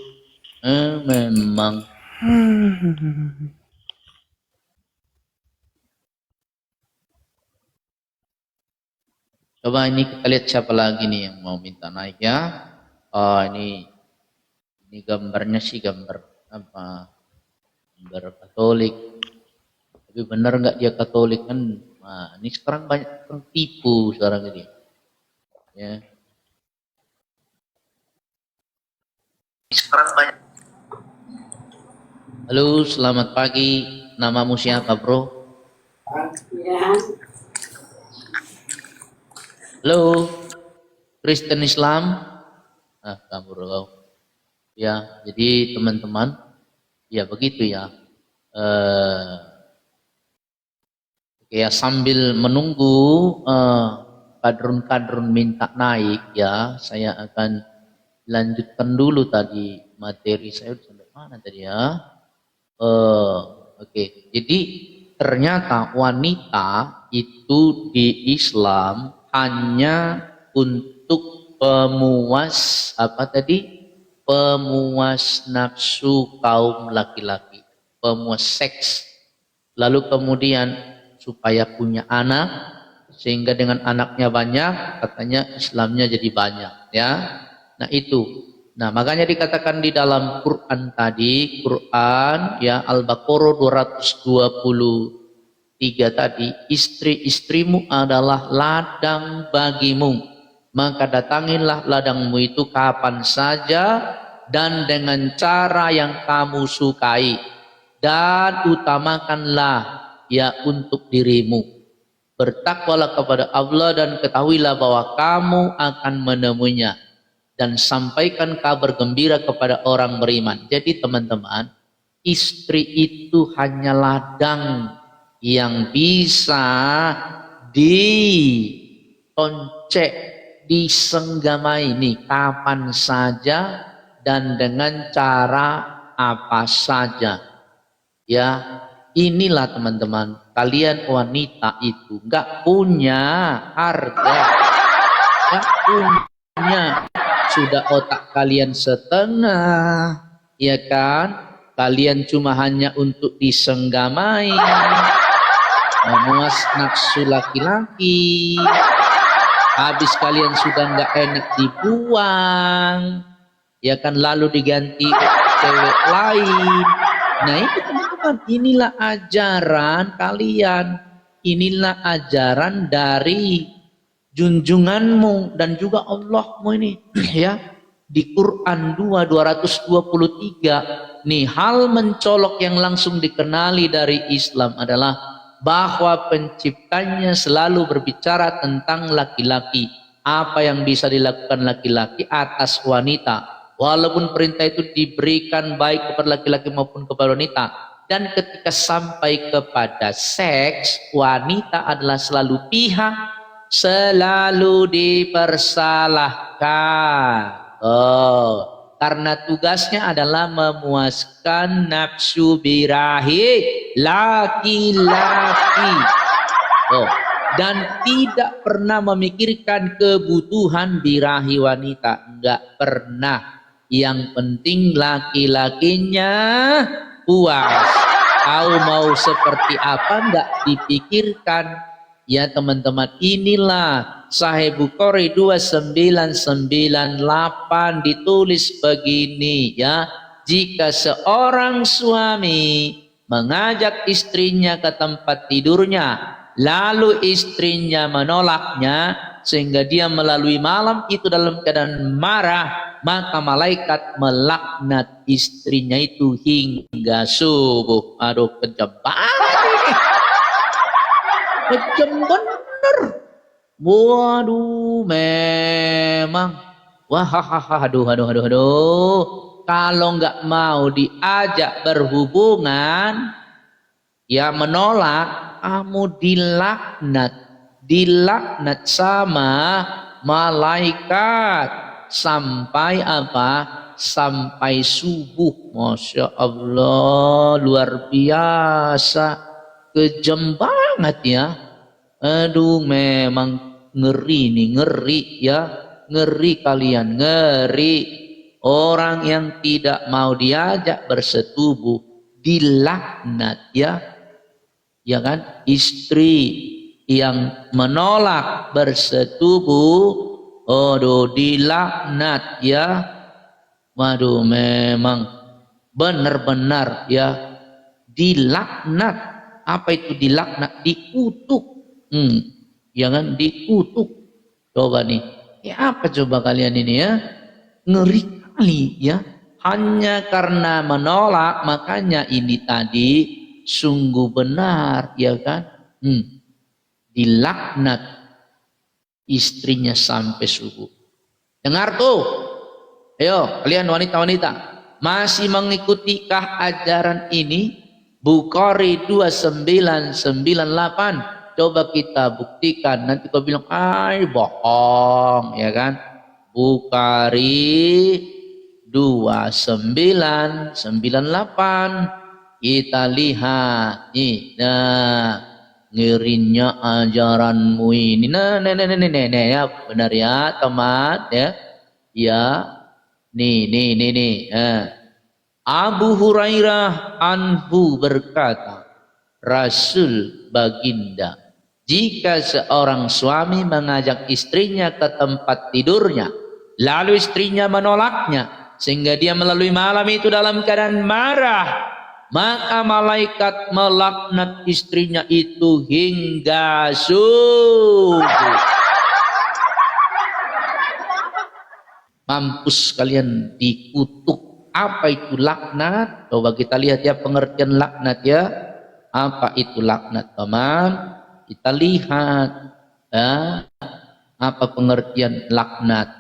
Memang. Coba ini kita lihat siapa lagi nih yang mau minta naik ya. Oh ini gambarnya sih gambar apa? Gambar Katolik. Tapi benar nggak dia Katolik kan? Nah, ini sekarang banyak orang tipu sekarang ini. Ya. Sekarang banyak. Halo, selamat pagi. Namamu siapa, Bro? Halo, Kristen Islam. Kamu Bro. Ya, jadi teman-teman, ya begitu ya. Ya sambil menunggu kadrun-kadrun minta naik ya, saya akan lanjutkan dulu tadi materi saya sampai mana tadi ya. Oke. Jadi ternyata wanita itu di Islam hanya untuk pemuas apa tadi? Pemuas nafsu kaum laki-laki, pemuas seks. Lalu kemudian supaya punya anak, sehingga dengan anaknya banyak, katanya Islamnya jadi banyak ya. Nah itu. Nah makanya dikatakan di dalam Quran tadi, Quran ya Al-Baqarah 223 tadi, istri-istrimu adalah ladang bagimu, maka datangilah ladangmu itu kapan saja dan dengan cara yang kamu sukai, dan utamakanlah ya untuk dirimu. Bertakwalah kepada Allah dan ketahuilah bahwa kamu akan menemuinya, dan sampaikan kabar gembira kepada orang beriman. Jadi teman-teman, istri itu hanya ladang yang bisa ditoncek, disenggamai nih kapan saja dan dengan cara apa saja. Ya, inilah teman-teman, kalian wanita itu nggak punya harga, nggak punya. Sudah otak kalian setengah, ya kan? Kalian cuma hanya untuk disenggamai, memuas nafsu laki-laki. Habis kalian sudah nggak enak dibuang, ya kan? Lalu diganti cewek lain. Nah itu teman-teman, inilah ajaran kalian, inilah ajaran dari junjunganmu dan juga Allahmu ini ya. Di Quran 2:223 nih, hal mencolok yang langsung dikenali dari Islam adalah bahwa penciptanya selalu berbicara tentang laki-laki, apa yang bisa dilakukan laki-laki atas wanita, walaupun perintah itu diberikan baik kepada laki-laki maupun kepada wanita. Dan ketika sampai kepada seks, wanita adalah selalu pihak, selalu dipersalahkan. Karena tugasnya adalah memuaskan nafsu birahi laki-laki. Dan tidak pernah memikirkan kebutuhan birahi wanita, enggak pernah. Yang penting laki-lakinya puas. Kau mau seperti apa enggak dipikirkan. Ya teman-teman, inilah Sahih Bukhari 2998 ditulis begini ya. Jika seorang suami mengajak istrinya ke tempat tidurnya, lalu istrinya menolaknya, sehingga dia melalui malam itu dalam keadaan marah, maka malaikat melaknat istrinya itu hingga subuh. Aduh, kejam banget. Kejam bener. Waduh, memang. Wah, aduh. Kalau nggak mau diajak berhubungan, ya menolak, kamu dilaknat sama malaikat sampai apa? Sampai subuh. Masya Allah, luar biasa, kejam banget ya. Aduh, memang ngeri nih, ngeri ya, ngeri kalian, ngeri. Orang yang tidak mau diajak bersetubuh dilaknat ya, ya kan? Istri yang menolak bersetubuh, aduh, dilaknat ya. Waduh, memang benar-benar ya, dilaknat. Apa itu dilaknat? Dikutuk. Ya kan, dikutuk. Coba nih, ya apa coba kalian ini ya? Ngeri kali ya. Hanya karena menolak, makanya ini tadi sungguh benar, ya kan? Dilaknat istrinya sampai subuh. Dengar tuh, ayo kalian wanita-wanita, masih mengikutikah ajaran ini? Bukhari 2998. Coba kita buktikan. Nanti kau bilang, ay bohong, ya kan? Bukhari 2998. Kita lihat nih, nah, ngerinya ajaranmu ini. Nah, ya, benar ya, teman, ya. Ya, nih. Abu Hurairah anhu berkata, Rasul baginda, jika seorang suami mengajak istrinya ke tempat tidurnya, lalu istrinya menolaknya, sehingga dia melalui malam itu dalam keadaan marah, maka malaikat melaknat istrinya itu hingga subuh. Mampus kalian, dikutuk. Apa itu laknat? Coba kita lihat ya pengertian laknat ya. Apa itu laknat, teman? Kita lihat ya, apa pengertian laknat.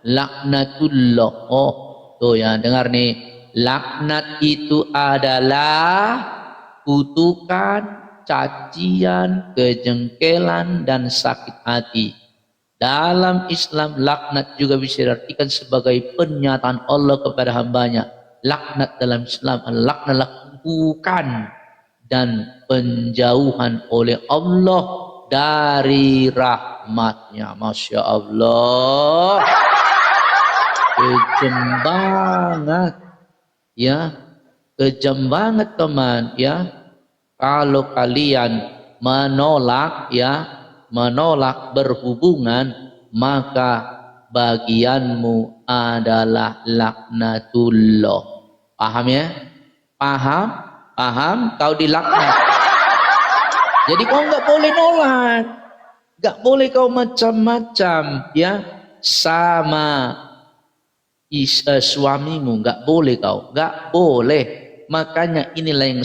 Laknatullah. Oh, tuh ya, dengar nih. Laknat itu adalah kutukan, cacian, kejengkelan, dan sakit hati. Dalam Islam, laknat juga bisa diartikan sebagai pernyataan Allah kepada hambanya. Laknat dalam Islam adalah kutukan dan penjauhan oleh Allah dari rahmatnya. Masya Allah, kejam banget ya, kejam banget teman ya. Kalau kalian menolak ya, menolak berhubungan, maka bagianmu adalah laknatullah. Paham ya? Paham? Kau dilaknat. Jadi kau nggak boleh nolak, nggak boleh kau macam-macam ya sama suamimu, nggak boleh kau, nggak boleh. Makanya inilah yang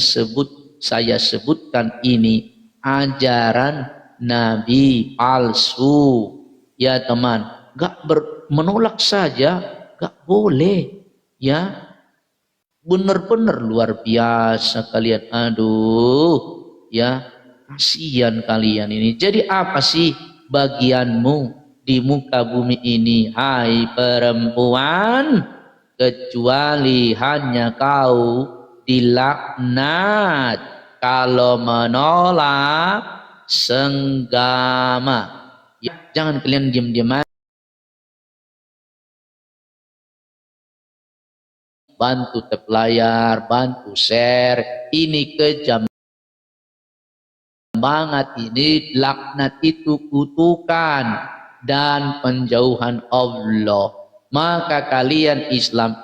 saya sebutkan ini ajaran Nabi palsu ya teman. Nggak menolak saja, nggak boleh ya. Benar-benar luar biasa kalian. Aduh ya, kasihan kalian ini. Jadi apa sih bagianmu di muka bumi ini, hai perempuan, kecuali hanya kau dilaknat kalau menolak senggama ya. Jangan kalian diam-diam, bantu tap layar, bantu share. Ini kejam banget, ini laknat itu kutukan dan penjauhan Allah. Maka kalian Islam,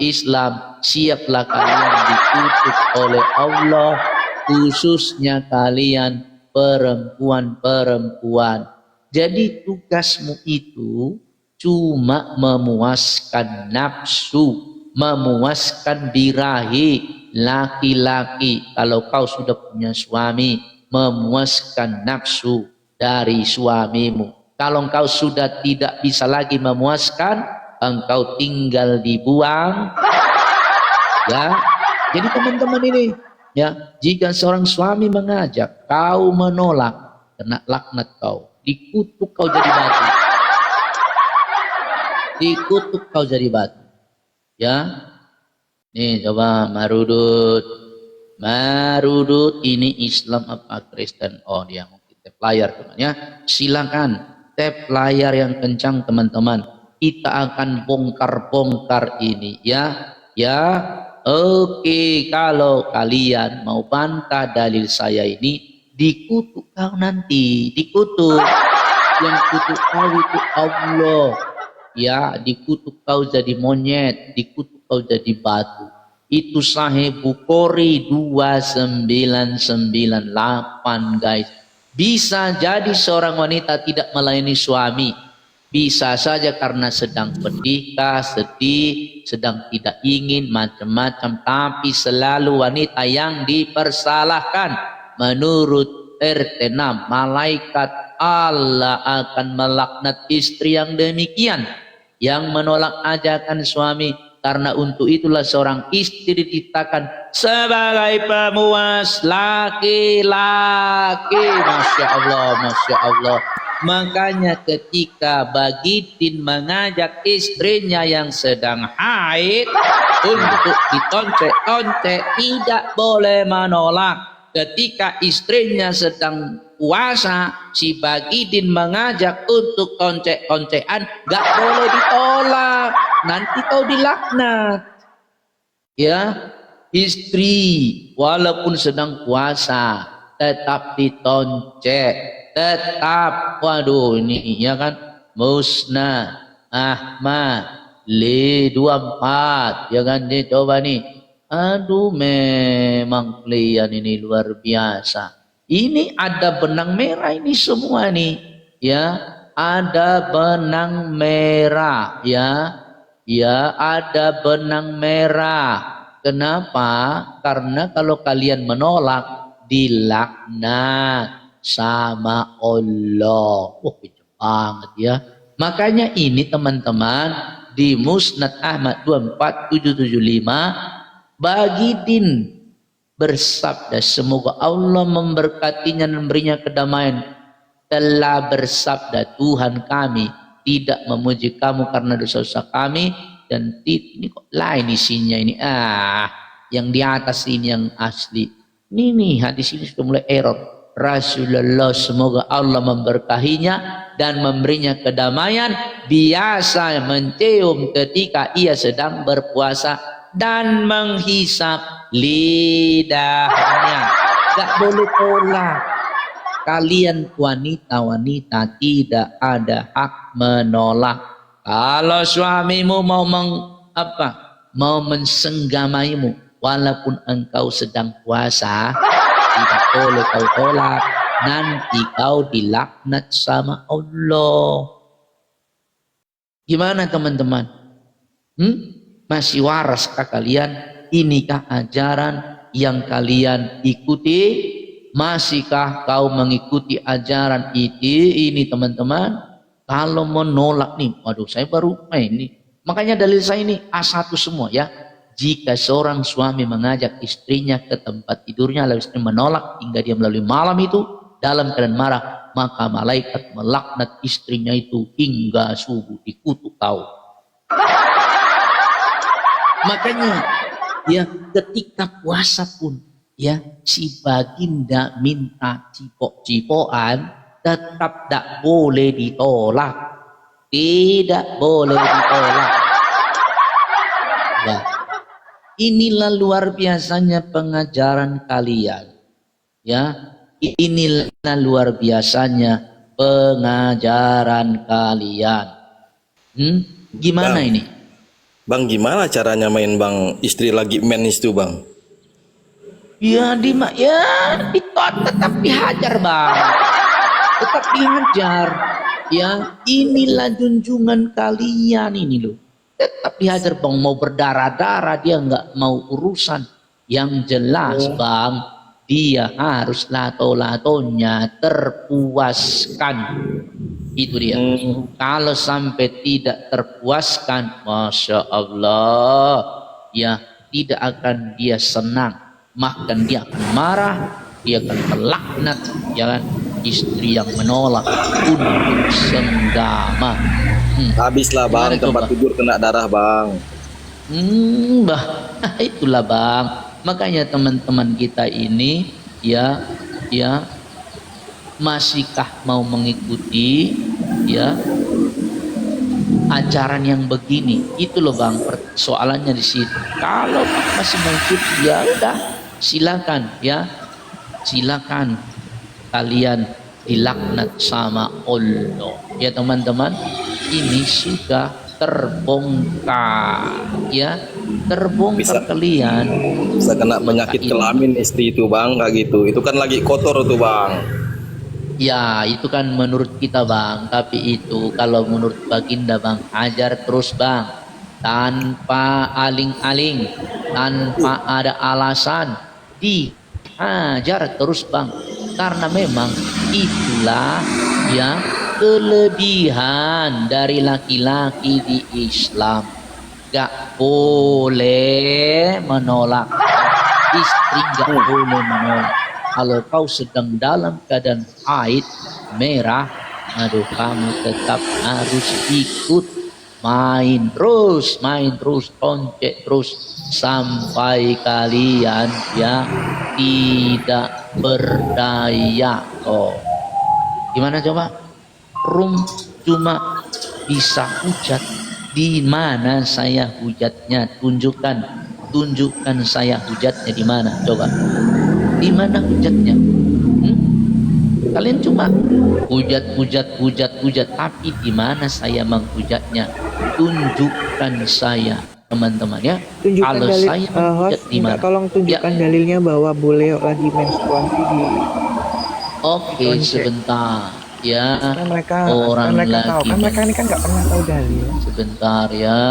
siaplah kalian dikutuk oleh Allah, khususnya kalian perempuan-perempuan. Jadi tugasmu itu cuma memuaskan nafsu, memuaskan birahi laki-laki. Kalau kau sudah punya suami, memuaskan nafsu dari suamimu. Kalau engkau sudah tidak bisa lagi memuaskan, engkau tinggal dibuang. Ya, jadi teman-teman ini, ya, jika seorang suami mengajak, kau menolak, kena laknat kau, dikutuk kau jadi batu. Dikutuk kau jadi batu. Ya. Nih coba Marudut. Marudut ini Islam apa Kristen? Oh, dia mungkin tap layar teman ya. Silakan tap layar yang kencang teman-teman. Kita akan bongkar-bongkar ini ya. Ya. Oke, kalau kalian mau bantah dalil saya ini, dikutuk kau nanti, dikutuk. Yang kutuk kau itu Allah. Ya, dikutuk kau jadi monyet, dikutuk kau jadi batu. Itu Sahih Bukhari 2998 guys. Bisa jadi seorang wanita tidak melayani suami. Bisa saja karena sedang berduka, sedih, sedang tidak ingin, macam-macam. Tapi selalu wanita yang dipersalahkan. Menurut RT 6, malaikat Allah akan melaknat istri yang demikian, yang menolak ajakan suami. Karena untuk itulah seorang istri diciptakan sebagai pemuas laki-laki. Masya Allah, Masya Allah. Makanya ketika Bagitin mengajak istrinya yang sedang haid untuk ditoncek-toncek, tidak boleh menolak. Ketika istrinya sedang puasa, si Bagitin mengajak untuk koncek-koncekan, gak boleh ditolak, nanti kau dilaknat. Ya, istri walaupun sedang puasa tetap ditoncek, tetap, waduh ini ya kan, Musnad Ahmad Li 24 ya kan, nih coba nih, aduh memang kalian ini luar biasa. Ini ada benang merah ini semua nih, ya, ada benang merah, ya, ya, ada benang merah. Kenapa? Karena kalau kalian menolak, dilaknat sama Allah. Wah, kejam banget ya. Makanya ini teman-teman, di Musnad Ahmad 24775, Bagitin bersabda, semoga Allah memberkatinya dan memberinya kedamaian, telah bersabda, Tuhan kami tidak memuji kamu karena dosa-dosa kami, dan ini kok lain isinya ini, yang di atas ini yang asli. Ini nih hadis ini sudah mulai error. Rasulullah semoga Allah memberkahinya dan memberinya kedamaian, biasa mencium ketika ia sedang berpuasa dan menghisap lidahnya. Gak boleh tolak. Kalian wanita-wanita tidak ada hak menolak. Kalau suamimu mau mau mensenggamaimu walaupun engkau sedang puasa, tidak boleh kau tolak, nanti kau dilaknat sama Allah. Gimana teman-teman? Masih waraskah kalian? Inikah ajaran yang kalian ikuti? Masihkah kau mengikuti ajaran ini teman-teman? Kalau menolak nih, waduh saya baru main nih. Makanya dalil saya ini A1 semua ya. Jika seorang suami mengajak istrinya ke tempat tidurnya lalu istri menolak hingga dia melalui malam itu dalam keadaan marah, maka malaikat melaknat istrinya itu hingga subuh, dikutuk kau. Makanya ya ketika puasa pun ya si baginda minta cipok-cipokan tetap tak boleh ditolak. Tidak boleh ditolak. Ya. Inilah luar biasanya pengajaran kalian. Ya, inilah luar biasanya pengajaran kalian. Gimana Bang, ini? Bang, gimana caranya main Bang istri lagi mens itu Bang? Ya, tetap dihajar Bang. Tetap tetap dihajar. Ya, inilah junjungan kalian ini loh. Tetap dihajar bang, mau berdarah-darah dia nggak mau urusan. Yang jelas bang, dia harus lato-latonya terpuaskan. Itu dia. Kalau sampai tidak terpuaskan, Masya Allah, ya tidak akan dia senang. Bahkan dia akan marah, dia akan melaknat, ya kan? Istri yang menolak untuk senggama. Habislah bang, tempat tidur kena darah bang. Itulah bang. Makanya teman-teman kita ini ya masihkah mau mengikuti ya ajaran yang begini? Itu loh bang, soalannya di situ. Kalau masih mengikuti ya udah silakan ya, silakan kalian dilaknat sama Allah. Ya teman-teman, ini sudah terbongkar ya, terbongkar kalian. Bisa kena penyakit kelamin istri itu bang, kayak gitu. Itu kan lagi kotor tuh bang. Ya itu kan menurut kita bang, tapi itu kalau menurut baginda bang, ajar terus bang, tanpa aling-aling, tanpa ada alasan, diajar terus bang, karena memang itulah ya kelebihan dari laki-laki di Islam. Gak boleh menolak, istri gak boleh menolak. Kalau kau sedang dalam keadaan haid merah, aduh kamu tetap harus ikut main terus, toncek terus sampai kalian ya tidak berdaya. Oh, gimana coba? Rum cuma bisa hujat. Di mana saya hujatnya? Tunjukkan saya hujatnya di mana? Coba. Di mana hujatnya? Kalian cuma hujat, tapi di mana saya menghujatnya? Tunjukkan saya, teman-teman ya. Tunjukkan Kalau dalil, saya menghujat di mana? tolong tunjukkan dalilnya bahwa beliau lagi menstruasi di. Oke, sebentar ya. Kan mereka lagi tahu, kan mereka ini kan nggak pernah tahu dalil. Sebentar ya.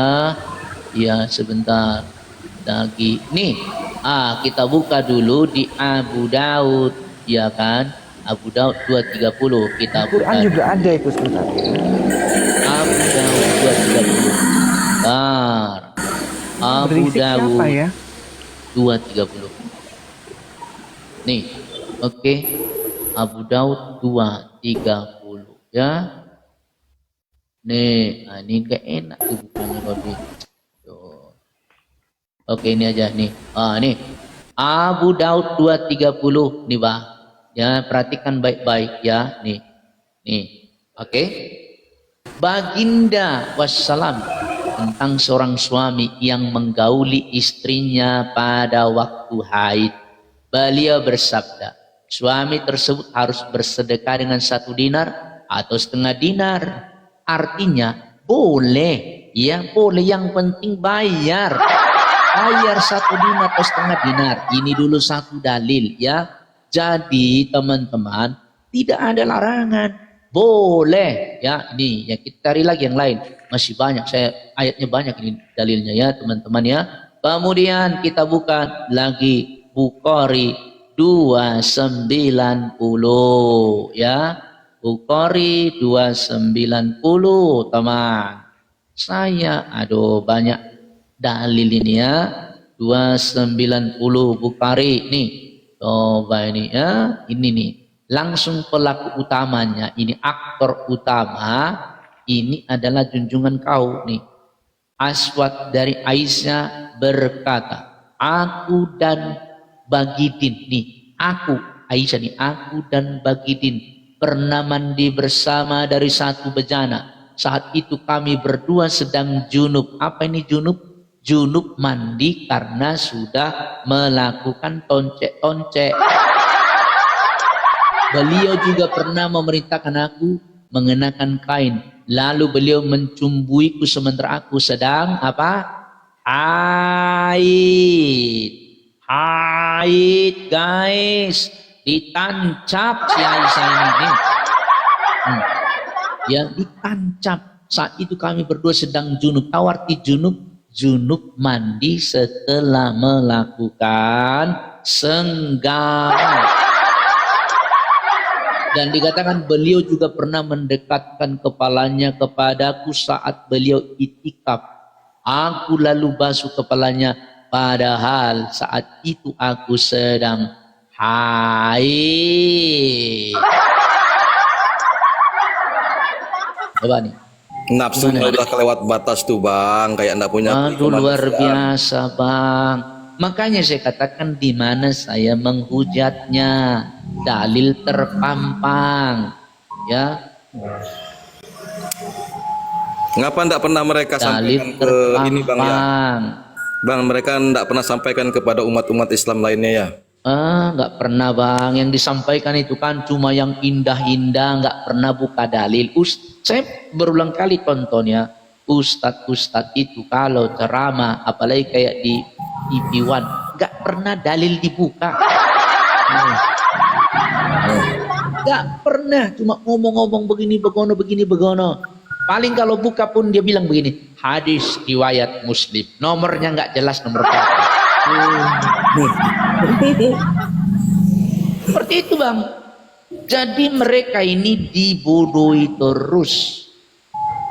Ya, sebentar. Lagi nih. Kita buka dulu di Abu Daud, ya kan? Abu Daud 230 kita buka. Quran juga ada itu sebentar. Abu Daud 230. Abu Daud ya? 230. Nih, oke. Abu Daud 230 ya. Nih, ini gak enak tuh bukannya Robi. Oke, ini aja nih. Nih. Abu Daud 230 nih, Bang. Ya, perhatikan baik-baik ya. Nih. Oke. Baginda wassalam tentang seorang suami yang menggauli istrinya pada waktu haid. Beliau bersabda, suami tersebut harus bersedekah dengan 1 dinar atau setengah dinar. Artinya boleh, ya boleh, yang penting bayar. Bayar 1 dinar atau setengah dinar. Ini dulu satu dalil ya. Jadi teman-teman, tidak ada larangan. Boleh ya. Ini ya, kita cari lagi yang lain. Masih banyak, ayatnya banyak ini dalilnya ya teman-teman ya. Kemudian kita buka lagi Bukhari 290 ya. Bukhari 290 teman. Saya banyak dalil ini ya. 290 Bukhari nih. Coba ini ya. Ini nih. Langsung pelaku utamanya. Ini aktor utama. Ini adalah junjungan kau nih. Aswad dari Aisyah berkata, aku dan Bagidin nih. Aku Aisyah nih. Aku dan Bagidin pernah mandi bersama dari satu bejana. Saat itu kami berdua sedang junub. Apa ini junub? Junub mandi karena sudah melakukan toncek-toncek. Beliau juga pernah memerintahkan aku mengenakan kain. Lalu beliau mencumbuiku sementara aku sedang apa? Haid guys. Ditancap si Aisyah ini. Ya, ditancap. Saat itu kami berdua sedang junub. Tahu arti junub? Junub mandi setelah melakukan senggama. Dan dikatakan beliau juga pernah mendekatkan kepalanya kepadaku saat beliau itikaf. Aku lalu basuh kepalanya, padahal saat itu aku sedang haid. Coba nih. Nafsu udah kelewat batas tuh bang, kayak enggak punya Aduh, luar biasa bang. Makanya saya katakan di mana saya menghujatnya, dalil terpampang, ya. Ngapa enggak pernah mereka Dalil sampaikan ke ini bang ya? Bang, mereka enggak pernah sampaikan kepada umat-umat Islam lainnya ya? Nggak pernah bang. Yang disampaikan itu kan cuma yang indah-indah, nggak pernah buka dalil. Saya berulang kali tontonnya, ustadz itu kalau ceramah, apalagi kayak di TV One, nggak pernah dalil dibuka. Nggak pernah, cuma ngomong-ngomong begini begono. Paling kalau buka pun dia bilang begini, hadis riwayat Muslim, nomornya nggak jelas nomor berapa. Seperti itu bang. Jadi mereka ini dibodohi terus,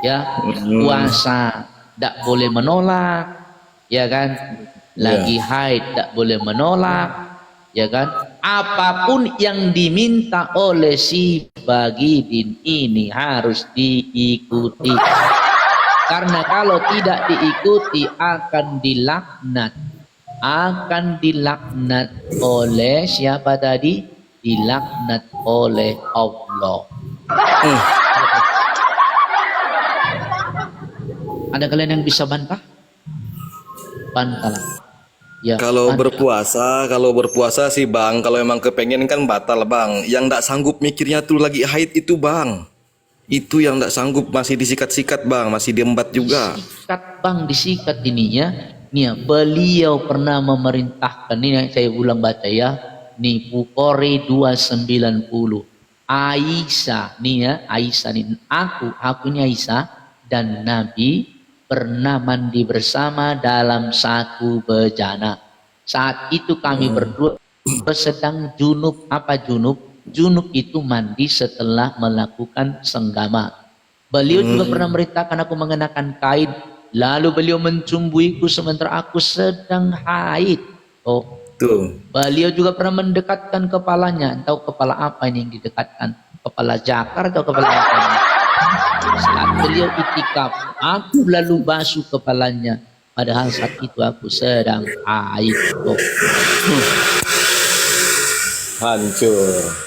ya. Puasa tidak boleh menolak, ya kan. Lagi haid tidak boleh menolak, ya kan. Apapun yang diminta oleh si Bagidin ini harus diikuti. Karena kalau tidak diikuti akan dilaknat. Akan dilaknat oleh siapa tadi? Dilaknat oleh Allah. Ada kalian yang bisa bantah? Bantahlah. Ya, kalau berpuasa sih bang, kalau emang kepengen kan batal bang. Yang nggak sanggup mikirnya tuh lagi haid itu bang. Itu yang nggak sanggup masih disikat-sikat bang, masih diembat juga. Disikat bang, disikat ininya. Nih, beliau pernah memerintahkan, ini saya ulang baca ya. Nih, Bukhari 290. Aisyah, nih ya, Aisyah nih. Aku ini Aisyah dan Nabi pernah mandi bersama dalam satu bejana. Saat itu kami berdua sedang junub. Apa junub? Junub itu mandi setelah melakukan senggama. Beliau juga pernah merintahkan aku mengenakan kain. Lalu beliau mencumbuiku sementara aku sedang haid. Oh, tuh. Beliau juga pernah mendekatkan kepalanya. Tahu kepala apa ini yang didekatkan? Kepala jakar atau kepala apa? Saat beliau itikaf, aku lalu basuh kepalanya. Padahal saat itu aku sedang haid. Oh. Hancur.